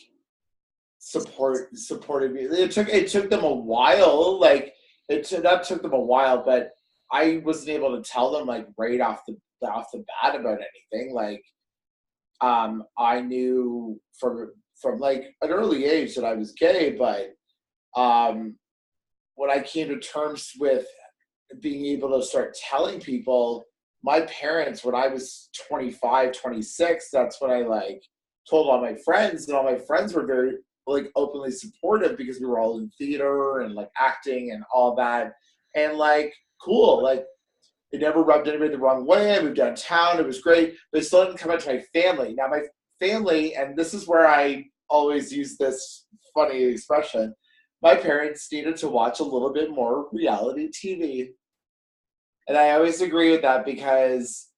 supported me. It took them a while. Like that took them a while, but I wasn't able to tell them like right off the bat about anything. Like I knew from like an early age that I was gay, but when I came to terms with being able to start telling people, my parents, when I was 25, 26, that's when I like told all my friends, and all my friends were very like openly supportive because we were all in theater and like acting and all that. And like, cool, like it never rubbed anybody the wrong way. I moved downtown. It was great. But it still didn't come out to my family. Now my family, and this is where I always use this funny expression, my parents needed to watch a little bit more reality TV. And I always agree with that, because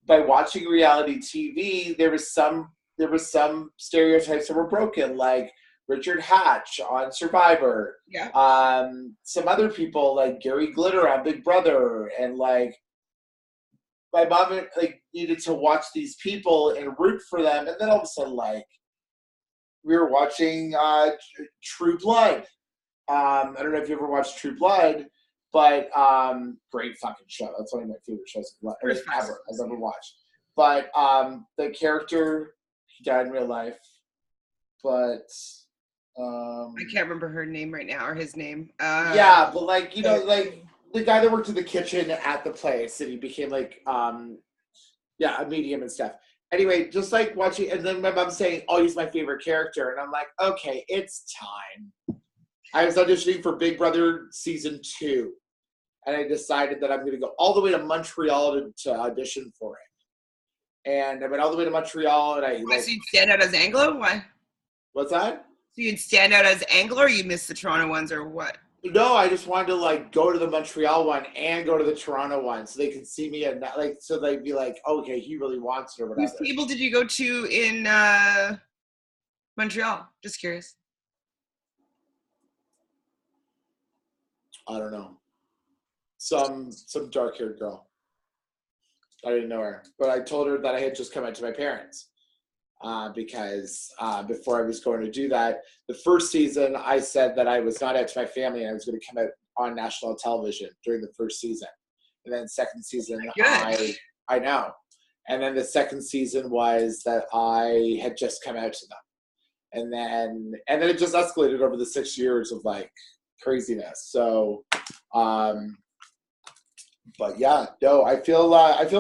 by watching reality TV, there was some stereotypes that were broken, like Richard Hatch on Survivor. Yeah. Some other people like Gary Glitter on Big Brother, and like my mom like needed to watch these people and root for them. And then all of a sudden, like we were watching True Blood. I don't know if you ever watched True Blood. But great fucking show. That's one of my favorite shows ever I've ever watched. But the character, he died in real life. But I can't remember her name right now, or his name. Yeah, but like like the guy that worked in the kitchen at the place, and he became like a medium and stuff. Anyway, just like watching, and then my mom saying, "Oh, he's my favorite character," and I'm like, okay, it's time. I was auditioning for Big Brother season 2, and I decided that I'm going to go all the way to Montreal to audition for it. And I went all the way to Montreal, and So you'd stand out as Anglo? Why? What's that? So you'd stand out as Anglo, or you missed the Toronto ones, or what? No, I just wanted to like go to the Montreal one and go to the Toronto one, so they could see me, and like so they'd be like, okay, he really wants it or whatever. Whose table did you go to in Montreal? Just curious. I don't know. Some dark-haired girl. I didn't know her, but I told her that I had just come out to my parents because before I was going to do that, the first season I said that I was not out to my family and I was going to come out on national television during the first season, and then second season I know, and then the second season was that I had just come out to them, and then it just escalated over the 6 years of like craziness. So but yeah, no, I feel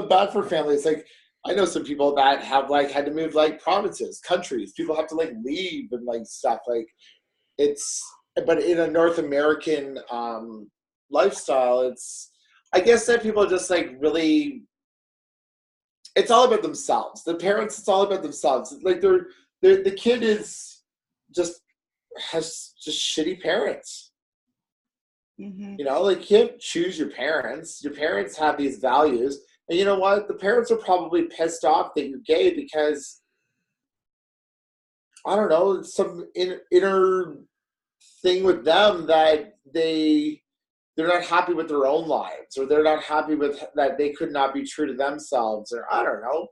bad for families. Like I know some people that have like had to move like provinces, countries. People have to like leave and like stuff. Like but in a North American lifestyle, it's, I guess that people just like really, it's all about themselves. The parents, it's all about themselves. Like the kid has just shitty parents. Mm-hmm. Like you can't choose your parents. Your parents have these values. And you know what? The parents are probably pissed off that you're gay because, I don't know, some inner thing with them that they're not happy with their own lives, or they're not happy with that they could not be true to themselves, or I don't know.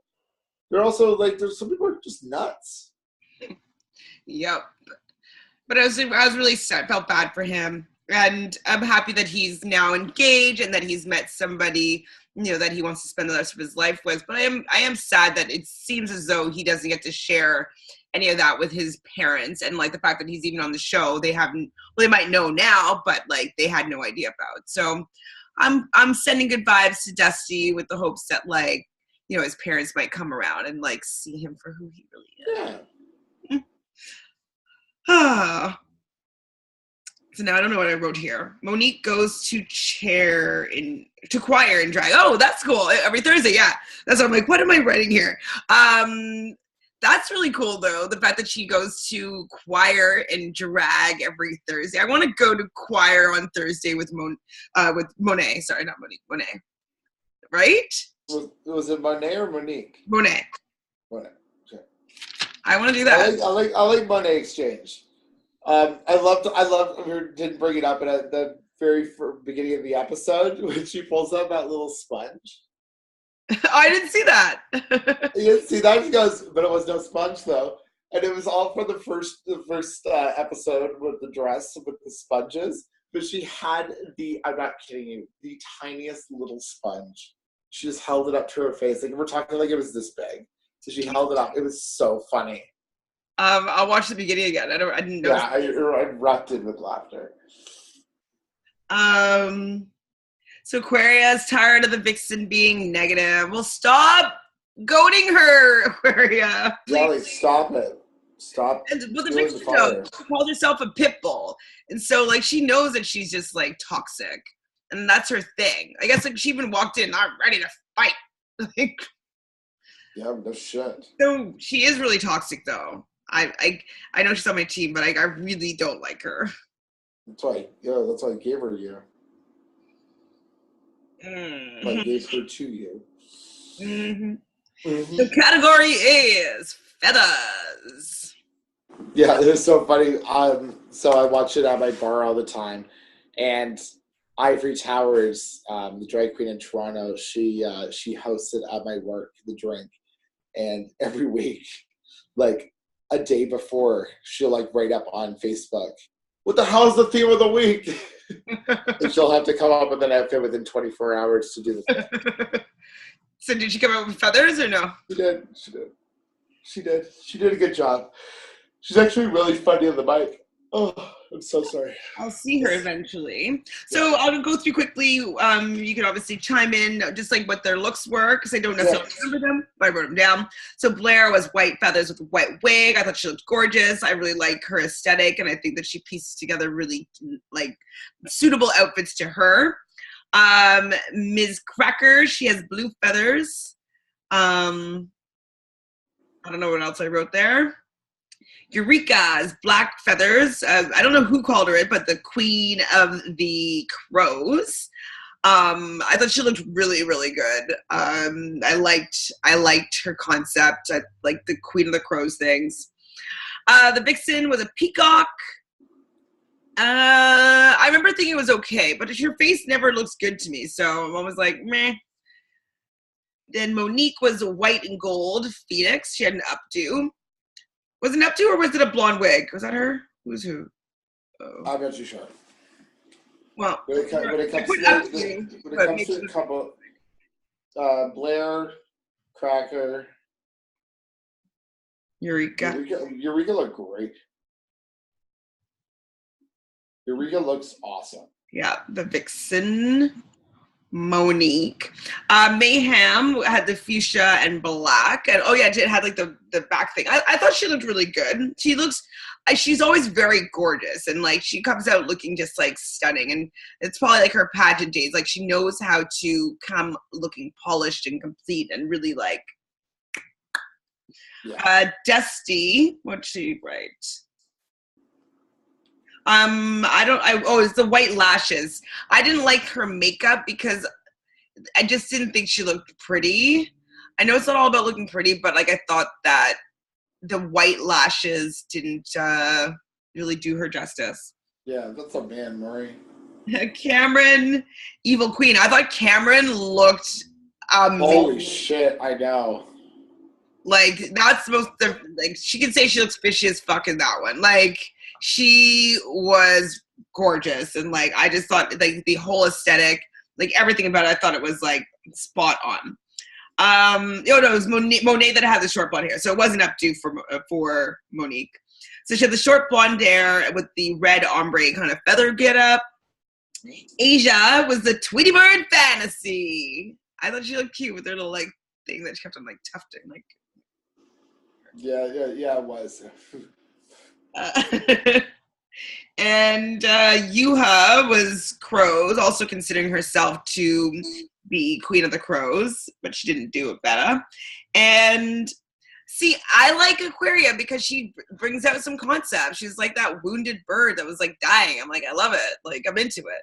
They're also like, there's some people are just nuts. Yep. But I was really sad. Felt bad for him, and I'm happy that he's now engaged and that he's met somebody, you know, that he wants to spend the rest of his life with. But I am sad that it seems as though he doesn't get to share any of that with his parents, and like the fact that he's even on the show, they haven't. Well, they might know now, but like they had no idea about. So, I'm sending good vibes to Dusty with the hopes that, like, you know, his parents might come around and like see him for who he really is. Yeah. So now I don't know what I wrote here. Monique goes to choir in drag. Oh, that's cool. Every Thursday, yeah. That's what I'm like, what am I writing here? That's really cool though. The fact that she goes to choir and drag every Thursday. I want to go to choir on Thursday with Monet. Sorry, not Monique. Monet. Right? Was it Monet or Monique? Monet. Monet. Okay. I want to do that. I like Monet Exchange. I loved. We didn't bring it up at the very beginning of the episode when she pulls out that little sponge. I didn't see that. You didn't see that? She goes, but it was no sponge though, and it was all for the first episode with the dress with the sponges. But she had I'm not kidding you, the tiniest little sponge. She just held it up to her face, like we're talking like it was this big. So she held it up. It was so funny. I'll watch the beginning again. I didn't know. Yeah, I erupted with laughter. So Aquaria is tired of the Vixen being negative. Well, stop goading her, Aquaria. Jolly, stop it. Stop. Well, the Vixen called herself a pit bull. And so, like, she knows that she's just, like, toxic. And that's her thing. I guess, like, she even walked in, not ready to fight. Like, yeah, no shit. So she is really toxic, though. I know she's on my team, but I really don't like her. That's why I gave her to you. Mm-hmm. I gave her to you. Mm-hmm. Mm-hmm. The category is feathers. Yeah, it was so funny. So I watch it at my bar all the time, and Ivory Towers, the drag queen in Toronto, she hosted at my work the drink, and every week, like a day before, she'll like write up on Facebook, what the hell is the theme of the week? And she'll have to come up with an outfit within 24 hours to do the thing. So did she come up with feathers or no? She did a good job. She's actually really funny on the mic. Oh, I'm so sorry. I'll see her eventually. So I'll go through quickly. You can obviously chime in just like what their looks were, because I don't necessarily remember them, but I wrote them down. So Blair was white feathers with a white wig. I thought she looked gorgeous. I really like her aesthetic, and I think that she pieces together really like suitable outfits to her. Ms. Cracker, she has blue feathers. I don't know what else I wrote there. Eureka's black feathers. I don't know who called her it, but the queen of the crows. I thought she looked really, really good. I liked her concept. I liked the queen of the crows things. The vixen was a peacock. I remember thinking it was okay, but her face never looks good to me, so I'm always like, meh. Then Monique was a white and gold phoenix. She had an updo. Was it an updo or was it a blonde wig? Was that her? Who's who? Oh. I'm not too sure. Well, when it comes to a couple, Blair, Cracker, Eureka look great. Eureka looks awesome. Yeah, the vixen. Monique. Mayhem had the fuchsia and black, and it had like the back thing. I thought she looked really good. She's always very gorgeous, and like she comes out looking just like stunning, and it's probably like her pageant days. Like she knows how to come looking polished and complete and really like Dusty. What'd she write? It's the white lashes. I didn't like her makeup because I just didn't think she looked pretty. I know it's not all about looking pretty, but like I thought that the white lashes didn't really do her justice. Yeah, that's a man, Murray. Cameron, Evil Queen. I thought Cameron looked amazing. Holy shit, I know. Like, that's most, like, she can say she looks fishy as fuck in that one. Like, she was gorgeous. And, like, I just thought, like, the whole aesthetic, like, everything about it, I thought it was, like, spot on. No, it was Monet that had the short blonde hair. So it wasn't up to for Monique. So she had the short blonde hair with the red ombre kind of feather get up. Asia was the Tweety Bird fantasy. I thought she looked cute with her little, like, thing that she kept on, like, tufting, like. Yeah, it was. And Yuha was Crows, also considering herself to be Queen of the Crows, but she didn't do it better. And see, I like Aquaria because she brings out some concepts. She's like that wounded bird that was like dying. I'm like, I love it. Like, I'm into it.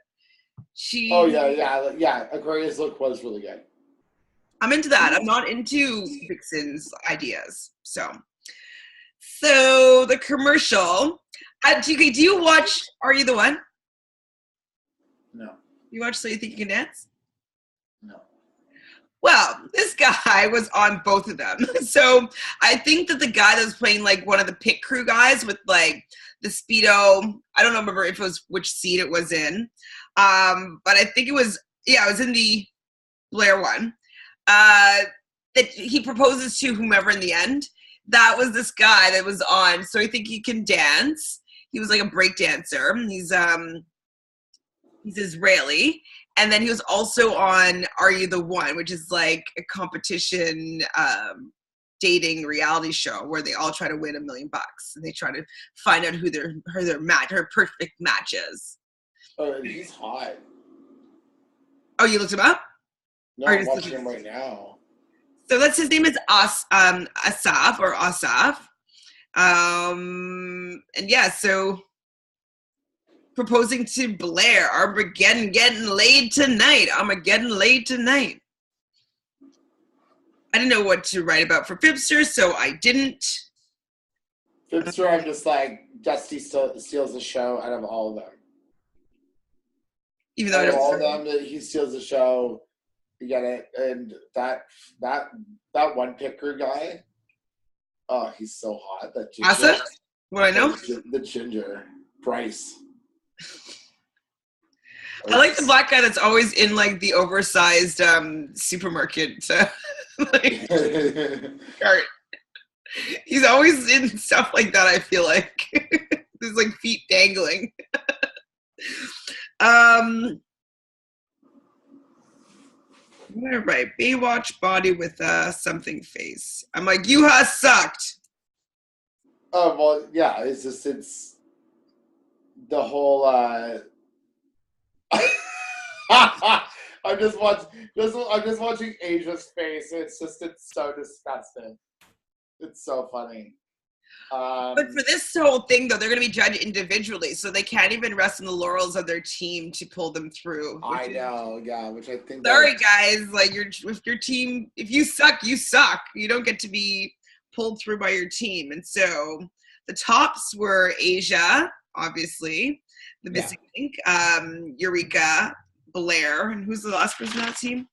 Oh yeah. Aquaria's look was really good. I'm into that. I'm not into Vixen's ideas. So the commercial. Do you watch Are You the One? No. You watch So You Think You Can Dance? No. Well, this guy was on both of them. So I think that the guy that was playing like one of the pit crew guys with like the Speedo, I don't remember if it was which seat it was in. But I think it was in the Blair one. That he proposes to whomever in the end. That was this guy that was on So I Think He Can Dance. He was like a break dancer. He's Israeli. And then he was also on Are You the One, which is like a competition dating reality show where they all try to win $1 million and they try to find out who her perfect match is. Oh, he's hot. Oh, you looked him up? No, I'm watching him right now. So that's his name is Asaf or Asaf. And yeah, so proposing to Blair, Armageddon getting laid tonight. I didn't know what to write about for Fibster, so I didn't. Fibster, I'm just like, Dusty steals the show out of all of them. Even though out of all of them, he steals the show. You get it, and that one picker guy. Oh, he's so hot. That ginger. Asa? What I know? The ginger. Bryce. I like the black guy that's always in like the oversized supermarket like, cart. He's always in stuff like that, I feel like. There's like feet dangling. I'm gonna write Baywatch body with a something face. I'm like, Yuha sucked. Oh well, yeah. It's the whole. I'm just watching Asia's face. It's so disgusting. It's so funny. But for this whole thing, though, they're going to be judged individually, so they can't even rest on the laurels of their team to pull them through. I know, yeah. Which I think. Sorry, guys. Like, if your team, if you suck, you suck. You don't get to be pulled through by your team. And so the tops were Asia, obviously, the missing link, Eureka, Blair, and who's the last person on that team?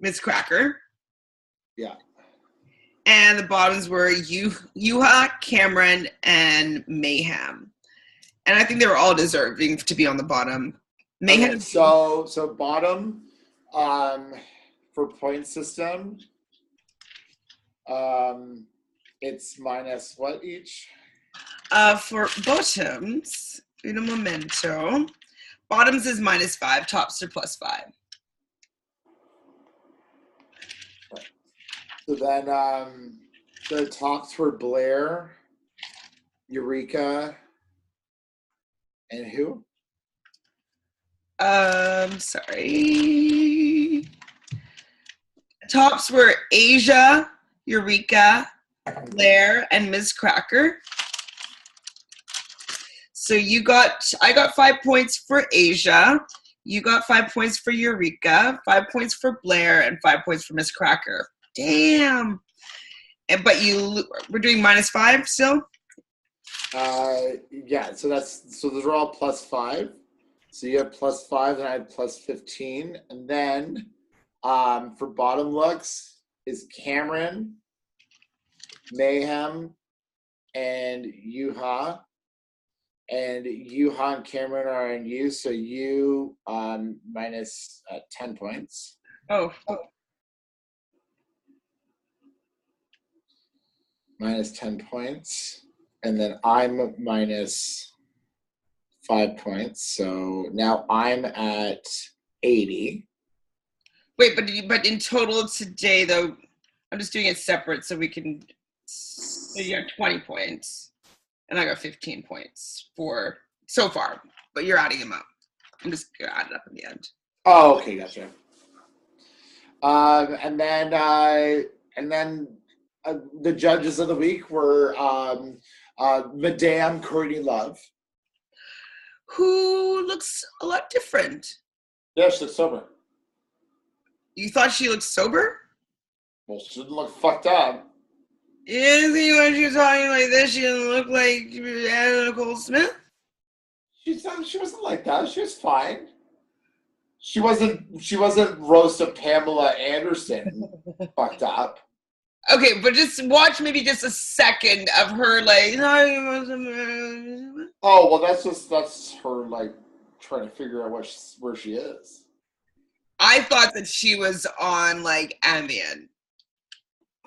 Miss Cracker. Yeah. And the bottoms were Yuha, Cameron, and Mayhem. And I think they were all deserving to be on the bottom. Mayhem. Okay, so bottom, for point system, it's minus what each? For bottoms, un momento. Bottoms is -5, tops are +5. So then the tops were Blair, Eureka, and who? Sorry. Tops were Asia, Eureka, Blair, and Ms. Cracker. So I got 5 points for Asia. You got 5 points for Eureka, 5 points for Blair, and 5 points for Miss Cracker. Damn. But we're doing -5 still? Yeah, so those are all +5. So you have +5 and I have +15. And then for bottom looks is Cameron, Mayhem, and Yuha. And Yuha and Cameron are on you, so you minus 10 points. Oh. Minus 10 points. And then I'm minus 5 points. So now I'm at 80. Wait, but in total today, though, I'm just doing it separate so we can. So you have 20 points, and I got 15 points for so far. But you're adding them up. I'm just gonna add it up in the end. Oh, okay, gotcha. And then the judges of the week were Madame Courtney Love, who looks a lot different. Yeah, she looks sober. You thought she looked sober? Well, she didn't look fucked up. You didn't think when she was talking like this, she didn't look like Anna Nicole Smith? She wasn't like that. She was fine. She wasn't roast of Pamela Anderson fucked up. Okay, but just watch maybe just a second of her like. Oh well, that's her like trying to figure out where she is. I thought that she was on like Ambien.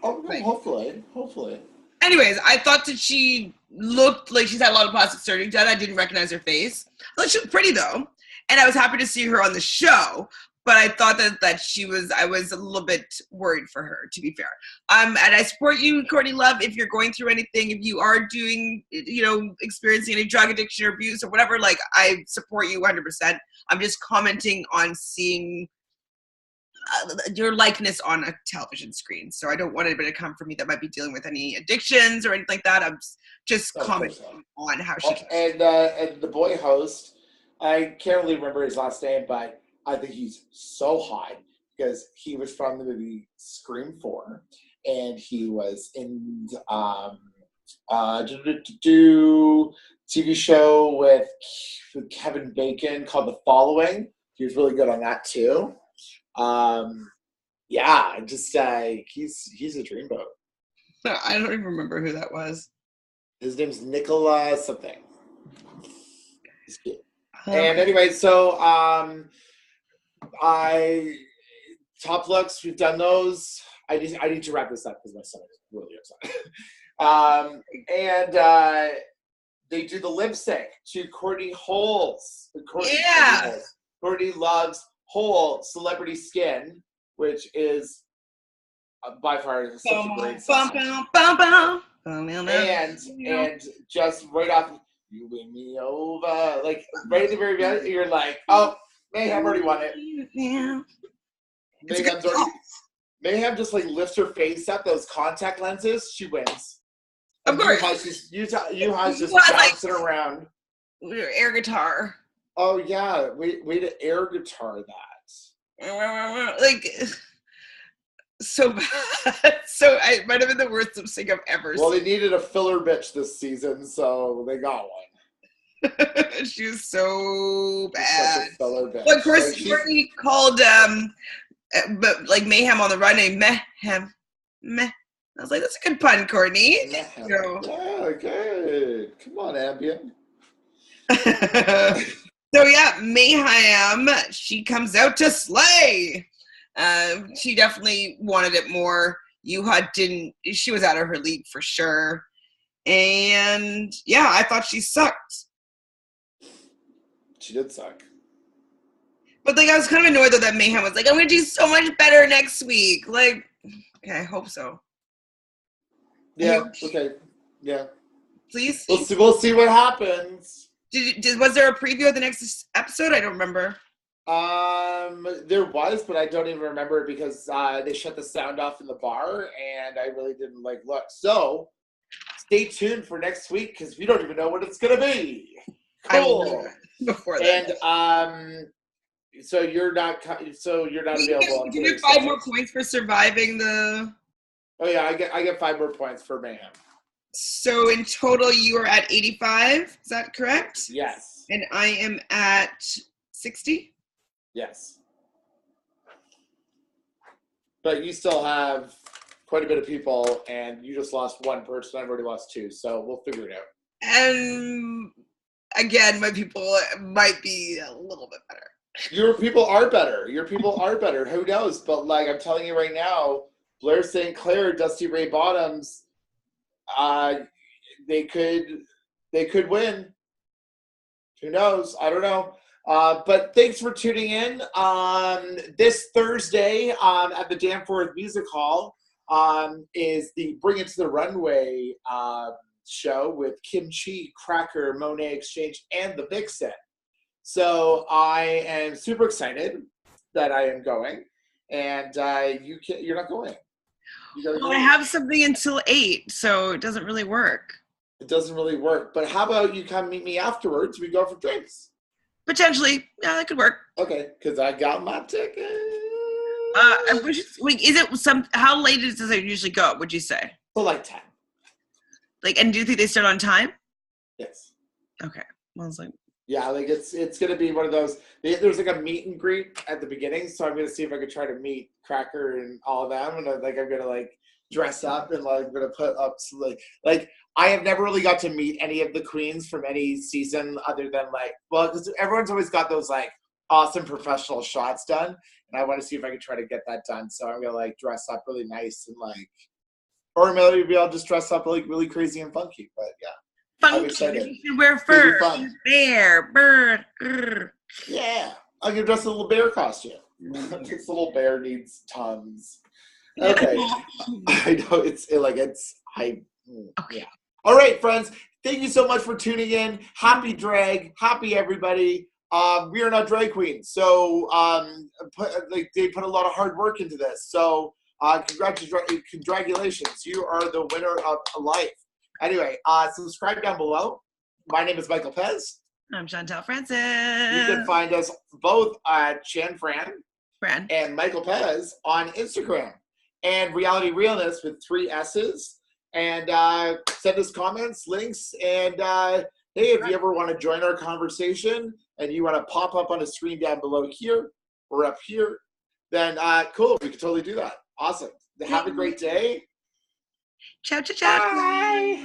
Oh, no, hopefully. Anyways, I thought that she looked like she's had a lot of plastic surgery done. I didn't recognize her face. I thought she was pretty though, and I was happy to see her on the show. But I thought that I was a little bit worried for her, to be fair. And I support you, Courtney Love, if you're going through anything, if you are experiencing any drug addiction or abuse or whatever, like, I support you 100%. I'm just commenting on seeing your likeness on a television screen. So I don't want anybody to come for me that might be dealing with any addictions or anything like that. I'm just commenting on how she and the boy host, I can't really remember his last name, but I think he's so hot because he was from the movie Scream 4, and he was in TV show with Kevin Bacon called The Following. He was really good on that too. Yeah, just he's a dreamboat. I don't even remember who that was. His name's Nicola something. He's cute. And anyway, so top looks, we've done those. I need to wrap this up because my son is really upset. And they do the lip sync to Courtney Holes. Courtney Love's Whole Celebrity Skin, which is by far such a great song. And just right off, you win me over. Like right at the very beginning, you're like, oh, Mayhem already won it. Yeah. Mayhem just like lifts her face up, those contact lenses, she wins. Of course. Yuha's just bouncing around. Air guitar. Oh yeah, way to air guitar that. Like, so bad. So it might have been the worst lip sync I've ever seen. Well, they needed a filler bitch this season, so they got one. She was so bad. Well, of course, Courtney called but like Mayhem on the run name Mayhem. Meh. I was like, that's a good pun, Courtney. Yeah, good. Come on, Ambien. So yeah, Mayhem, she comes out to slay. She definitely wanted it more. Yuha didn't. She was out of her league for sure. And yeah, I thought she sucked. She did suck. But like, I was kind of annoyed though that Mayhem was like, I'm gonna do so much better next week. Like, okay, I hope so. Yeah. Okay. Yeah. Please. We'll see what happens. Was there a preview of the next episode? I don't remember. There was, but I don't even remember it because they shut the sound off in the bar, and I really didn't look. So stay tuned for next week because we don't even know what it's gonna be. Cool. Before that. And So you're not available on Give you Thursday. 5 more points for surviving the. Oh yeah, I get 5 more points for mayhem. So in total, you are at 85. Is that correct? Yes. And I am at 60. Yes. But you still have quite a bit of people, and you just lost 1 person. I've already lost 2, so we'll figure it out. And again, my people might be a little bit better. Your people are better. Who knows? But like I'm telling you right now, Blair St. Clair, Dusty Ray Bottoms, they could win. Who knows? I don't know. But thanks for tuning in. This Thursday at the Danforth Music Hall is the Bring It to the Runway show with Kimchi, Cracker, Monet Exchange, and the Vixen. So I am super excited that I am going, and you're not going. Well, I have something until 8, so it doesn't really work. It doesn't really work. But how about you come meet me afterwards? We go for drinks. Potentially, yeah, that could work. Okay, because I got my ticket. Is it how late does it usually go? Would you say? So like 10. Like, and do you think they start on time? Yes. Okay. Well, I was like. Yeah, like it's gonna be one of those. There's like a meet and greet at the beginning, so I'm gonna see if I could try to meet Cracker and all of them, and I'm gonna like dress up and like I'm gonna put up some, like I have never really got to meet any of the queens from any season other than because everyone's always got those like awesome professional shots done, and I want to see if I can try to get that done. So I'm gonna like dress up really nice and or maybe I'll just dress up like really crazy and funky. But yeah. I'm excited. You should wear fur. Bear, bird. Yeah, I can dress a little bear costume. This little bear needs tons. Okay, I know yeah. All right, friends. Thank you so much for tuning in. Happy drag, happy everybody. We are not drag queens, so they put a lot of hard work into this. So congratulations, you are the winner of life. Anyway, subscribe down below. My name is Michael Pez. I'm Chantele Francis. You can find us both at Fran and Michael Pez on Instagram. And Reality Realness with 3 S's. And send us comments, links, and hey, if you ever want to join our conversation and you want to pop up on a screen down below here or up here, then cool, we can totally do that. Awesome. Have a great day. Ciao, ciao, ciao. Bye.